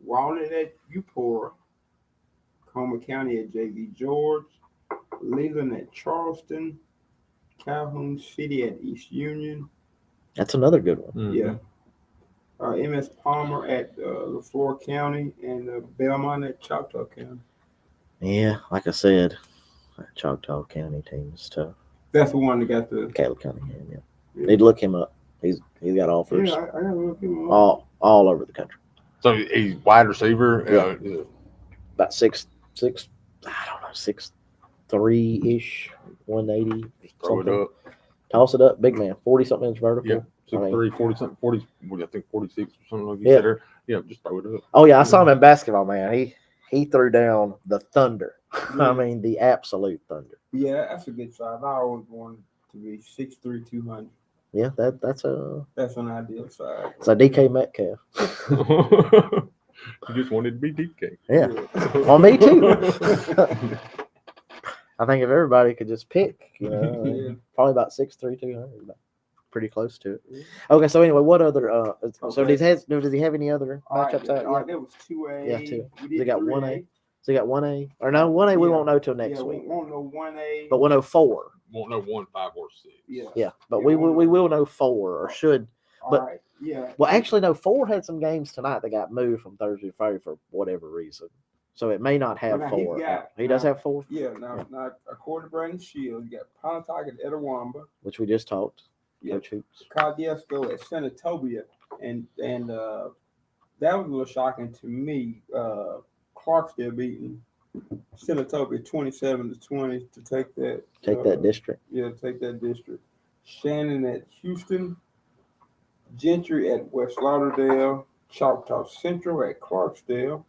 [SPEAKER 2] Walnut at Upora. Comer County at J.V. George. Leland at Charleston. Calhoun City at East Union.
[SPEAKER 1] That's another good one.
[SPEAKER 2] Mm-hmm. Yeah. M.S. Palmer at LaFleur County and Belmont at Choctaw County.
[SPEAKER 1] Yeah, like I said, that Choctaw County team is tough.
[SPEAKER 2] That's the one that got the
[SPEAKER 1] Caleb Cunningham. Yeah. Need to look him up. He's got offers.
[SPEAKER 2] Yeah, I gotta look him up.
[SPEAKER 1] All over the country.
[SPEAKER 10] So he's wide receiver.
[SPEAKER 1] Yeah. About 6'3" ish, 180.
[SPEAKER 10] Throw it up.
[SPEAKER 1] Toss it up, big man. 40-something inch vertical.
[SPEAKER 10] Yeah. 6'3", 40-something, 40. I think 46 or something like you said there. Yeah, just throw it up.
[SPEAKER 1] Oh yeah, I saw him in basketball, man. He threw down the thunder. Yeah. I mean, the absolute thunder.
[SPEAKER 2] Yeah, that's a good size. I always wanted to be 6'3", 200.
[SPEAKER 1] Yeah, that's
[SPEAKER 2] an ideal size.
[SPEAKER 1] It's a DK Metcalf.
[SPEAKER 10] You just wanted to be DK.
[SPEAKER 1] Yeah. Well, me too. I think if everybody could just pick, probably about 6'3", 200, pretty close to it. Okay, so anyway, what other? So does he have any other matchups out?
[SPEAKER 2] All right, that was 2A.
[SPEAKER 1] Yeah, 2. They got 1A. So you got 1A, or no 1A? We won't know till next week.
[SPEAKER 2] We won't know 1A,
[SPEAKER 1] but we'll know 4.
[SPEAKER 10] Won't know 1, 5, or 6.
[SPEAKER 2] Yeah,
[SPEAKER 1] but we will know 4 or should. But
[SPEAKER 2] all right. Yeah.
[SPEAKER 1] Well, actually, no. 4 had some games tonight that got moved from Thursday to Friday for whatever reason. So it may not have 4. He does have 4.
[SPEAKER 2] Yeah. Now, according to Brandon Shields, you got Pontotoc at Etowamba,
[SPEAKER 1] which we just talked.
[SPEAKER 2] Yeah. Cardiesco at Senatobia, and that was a little shocking to me. Clarksdale beating Senatobia 27-20 to take that
[SPEAKER 1] district.
[SPEAKER 2] Yeah, take that district. Shannon at Houston, Gentry at West Lauderdale, Choctaw Central at Clarksdale,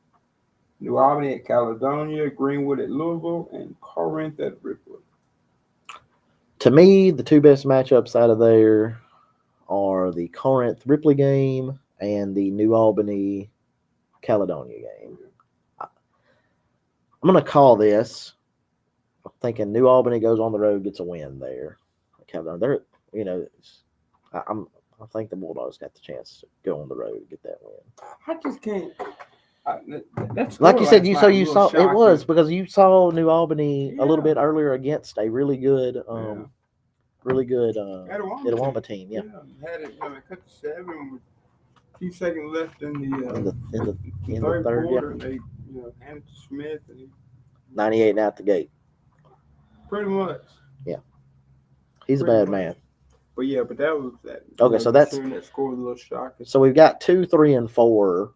[SPEAKER 2] New Albany at Caledonia, Greenwood at Louisville, and Corinth at Ripley.
[SPEAKER 1] To me, the 2 best matchups out of there are the Corinth Ripley game and the New Albany Caledonia game. I'm going to call this. I'm thinking New Albany goes on the road, gets a win there. Caledonia, I think the Bulldogs got the chance to go on the road and get that win.
[SPEAKER 2] I just can't. That's
[SPEAKER 1] Like you said, you saw
[SPEAKER 2] shocking.
[SPEAKER 1] it was because you saw New Albany a little bit earlier against a really good, Etowah team. Yeah.
[SPEAKER 2] Had it cut to 7 with a few seconds left in the
[SPEAKER 1] third
[SPEAKER 2] quarter.
[SPEAKER 1] Yeah.
[SPEAKER 2] They handed to Smith and
[SPEAKER 1] 98 and out the gate.
[SPEAKER 2] Pretty much.
[SPEAKER 1] Yeah. He's a bad man.
[SPEAKER 2] But yeah, but that was that.
[SPEAKER 1] Okay, so that
[SPEAKER 2] score was a little shocking.
[SPEAKER 1] So we've got 2, 3, and 4,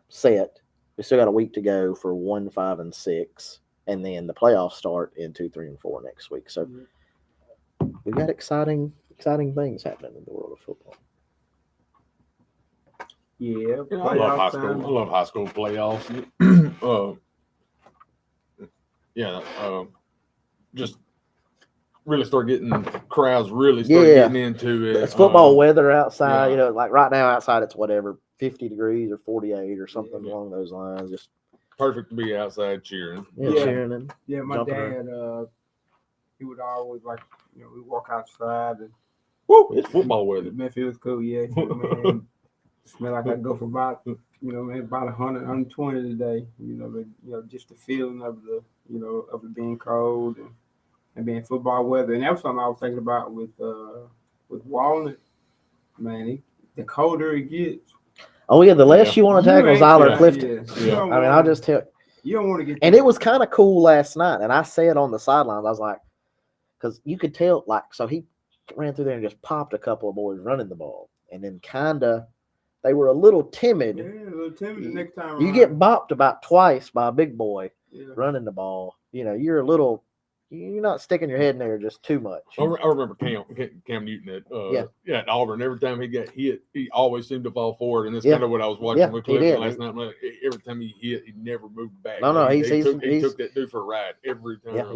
[SPEAKER 1] set. We still got a week to go for 1, 5, and 6, and then the playoffs start in 2, 3, and 4 next week. So we've got exciting things happening in the world of football.
[SPEAKER 2] Yeah,
[SPEAKER 10] I love high school. I love high school playoffs. Just really start getting crowds getting into it.
[SPEAKER 1] It's football weather outside. Like right now outside it's whatever 50 degrees or 48 or something along those lines. Just
[SPEAKER 10] perfect to be outside cheering.
[SPEAKER 1] Cheering and
[SPEAKER 2] my dad. He would always we walk outside and
[SPEAKER 10] it's football weather.
[SPEAKER 2] Man, it was cool. Yeah, man. Smell like I go for about about 100, 120 today. Just the feeling of of it being cold and being football weather. And that was something I was thinking about with Walnut. Man, the colder it gets.
[SPEAKER 1] Oh yeah, the less you want to tackle Zyler Clifton.
[SPEAKER 2] Yeah.
[SPEAKER 1] I mean, I'll just tell
[SPEAKER 2] you don't want to get.
[SPEAKER 1] And it was kind of cool last night. And I said on the sidelines, I was like, because you could tell, so he ran through there and just popped a couple of boys running the ball, and then they were a little timid.
[SPEAKER 2] Yeah, a little timid the next time.
[SPEAKER 1] You get bopped about twice by a big boy running the ball. You're not sticking your head in there just too much.
[SPEAKER 10] I remember Cam Newton at Auburn. Every time he got hit, he always seemed to fall forward. And that's kind of what I was watching with Clifton last night. Every time he hit, he never moved back.
[SPEAKER 1] No,
[SPEAKER 10] he took that dude for a ride every time.
[SPEAKER 1] Yeah,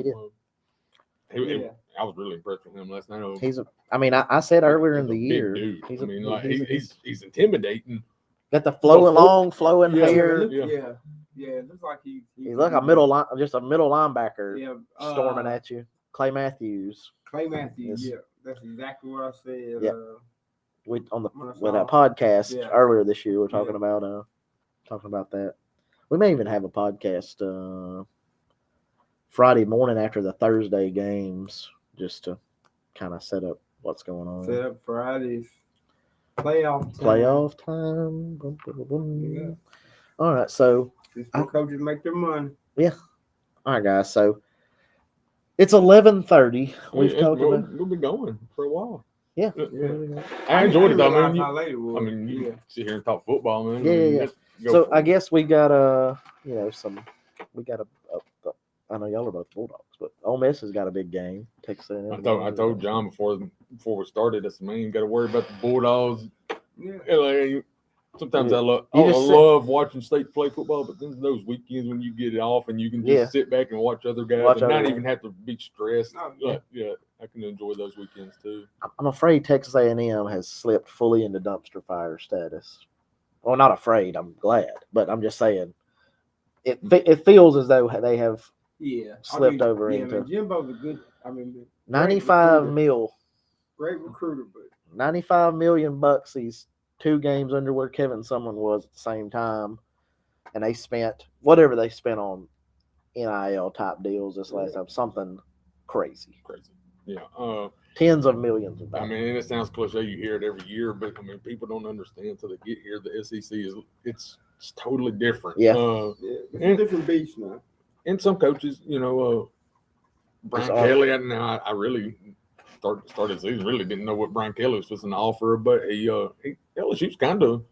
[SPEAKER 1] he did.
[SPEAKER 10] I was really impressed with him last night.
[SPEAKER 1] I said earlier in the year,
[SPEAKER 10] dude. He's intimidating.
[SPEAKER 1] Got the flowing hair.
[SPEAKER 2] Yeah, it looks like he's
[SPEAKER 1] like a middle linebacker storming at you. Clay Matthews.
[SPEAKER 2] Yeah, that's exactly what I said.
[SPEAKER 1] Yeah. With that podcast earlier this year, we're talking about that. We may even have a podcast Friday morning after the Thursday games, just to kind of set up what's going on.
[SPEAKER 2] Set up Fridays. Playoff time.
[SPEAKER 1] Boom, boom, boom. Yeah. All right, so
[SPEAKER 2] coaches make their money.
[SPEAKER 1] Yeah. All right, guys. So it's 11:30. We've
[SPEAKER 10] been going for a while.
[SPEAKER 1] Yeah.
[SPEAKER 10] I enjoyed it though. You sit here and talk football, man.
[SPEAKER 1] Yeah. So I guess we got I know y'all are both Bulldogs, but Ole Miss has got a big game. Texas A&M.
[SPEAKER 10] I told John before we started this, man, you got to worry about the Bulldogs. Yeah. Sometimes I love watching state play football, but then those weekends when you get it off and you can just sit back and watch other guys and not even have to be stressed. I can enjoy those weekends too.
[SPEAKER 1] I'm afraid Texas A&M has slipped fully into dumpster fire status. Well, not afraid. I'm glad, but I'm just saying it feels as though they have slipped over into.
[SPEAKER 2] Jimbo's a good.
[SPEAKER 1] 95 mil.
[SPEAKER 2] Great recruiter, but
[SPEAKER 1] $95 million. He's 2 games under where Kevin Sumlin was at the same time, and they spent whatever they spent on NIL type deals this last time. Something crazy.
[SPEAKER 10] Yeah.
[SPEAKER 1] Tens of millions of dollars.
[SPEAKER 10] It sounds cliche. You hear it every year, but people don't understand until they get here. The SEC it's totally different.
[SPEAKER 1] Yeah.
[SPEAKER 2] It's a different beast now.
[SPEAKER 10] And some coaches, Brian Kelly. Now I really started the season. Really didn't know what Brian Kelly was supposed to offer, but LSU's kind of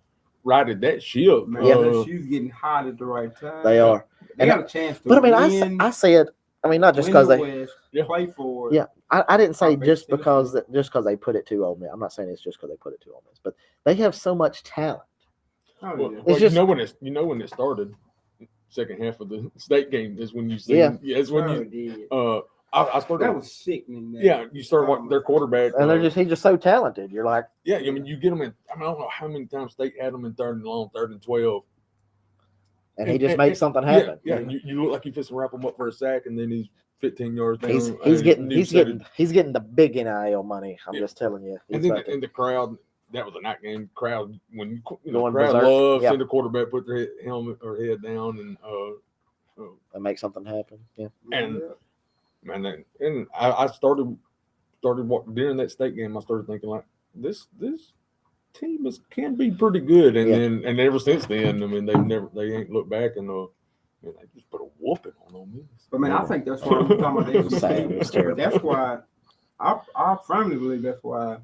[SPEAKER 10] righted that ship.
[SPEAKER 2] Man, LSU's getting hot at the right time.
[SPEAKER 1] They are.
[SPEAKER 2] They got a chance to.
[SPEAKER 1] But
[SPEAKER 2] win.
[SPEAKER 1] I said, not just because they
[SPEAKER 2] play for.
[SPEAKER 1] Yeah, I didn't say just because they put it to Ole Miss. I'm not saying it's just because they put it to Ole Miss, but they have so much talent.
[SPEAKER 2] It's
[SPEAKER 1] just
[SPEAKER 10] when it started. Second half of the state game is when you see. It's when I started.
[SPEAKER 2] That was sickening.
[SPEAKER 10] You started watching their quarterback,
[SPEAKER 1] and he's just so talented. You're like,
[SPEAKER 10] you get them in. I don't know how many times State had them in 3rd and long, 3rd and 12.
[SPEAKER 1] and he just makes something happen.
[SPEAKER 10] Yeah, and you look like you just wrap him up for a sack, and then he's 15 yards down.
[SPEAKER 1] He's getting the big NIL money. I'm just telling you.
[SPEAKER 10] And then in the crowd, that was a night game. Crowd when the
[SPEAKER 1] Going
[SPEAKER 10] crowd
[SPEAKER 1] berserk.
[SPEAKER 10] loves
[SPEAKER 1] Yeah.
[SPEAKER 10] seeing the quarterback put their helmet or head down and
[SPEAKER 1] make something happen. Yeah.
[SPEAKER 10] And man, and I started during that state game. I started thinking like this team can be pretty good, and ever since then, I mean they ain't looked back and they just put a whooping on them.
[SPEAKER 2] But man, I think that's why I'm talking about this. That's why I firmly believe that's why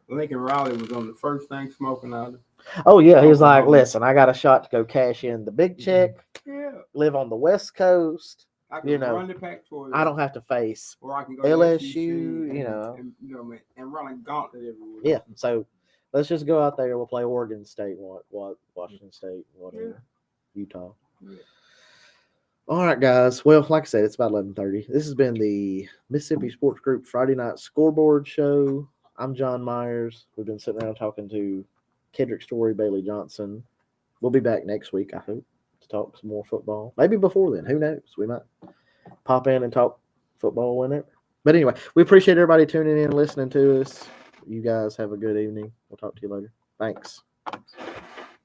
[SPEAKER 2] Lincoln Riley was on the first thing smoking out of.
[SPEAKER 1] Oh yeah, he was like, listen, I got a shot to go cash in the big check.
[SPEAKER 2] Yeah.
[SPEAKER 1] Live on the West Coast.
[SPEAKER 2] I can run the Pac-12.
[SPEAKER 1] I don't have to face
[SPEAKER 2] or I can go
[SPEAKER 1] LSU,
[SPEAKER 2] and run a gauntlet everywhere.
[SPEAKER 1] Yeah, so let's just go out there. We'll play Oregon State, Washington State, whatever, Utah.
[SPEAKER 2] Yeah.
[SPEAKER 1] All right, guys. Well, like I said, it's about 11:30. This has been the Mississippi Sports Group Friday Night Scoreboard Show. I'm John Myers. We've been sitting around talking to Kendrick Story, Bailey Johnson. We'll be back next week, I hope, to talk some more football. Maybe before then. Who knows? We might pop in and talk football whenever. But anyway, we appreciate everybody tuning in and listening to us. You guys have a good evening. We'll talk to you later. Thanks.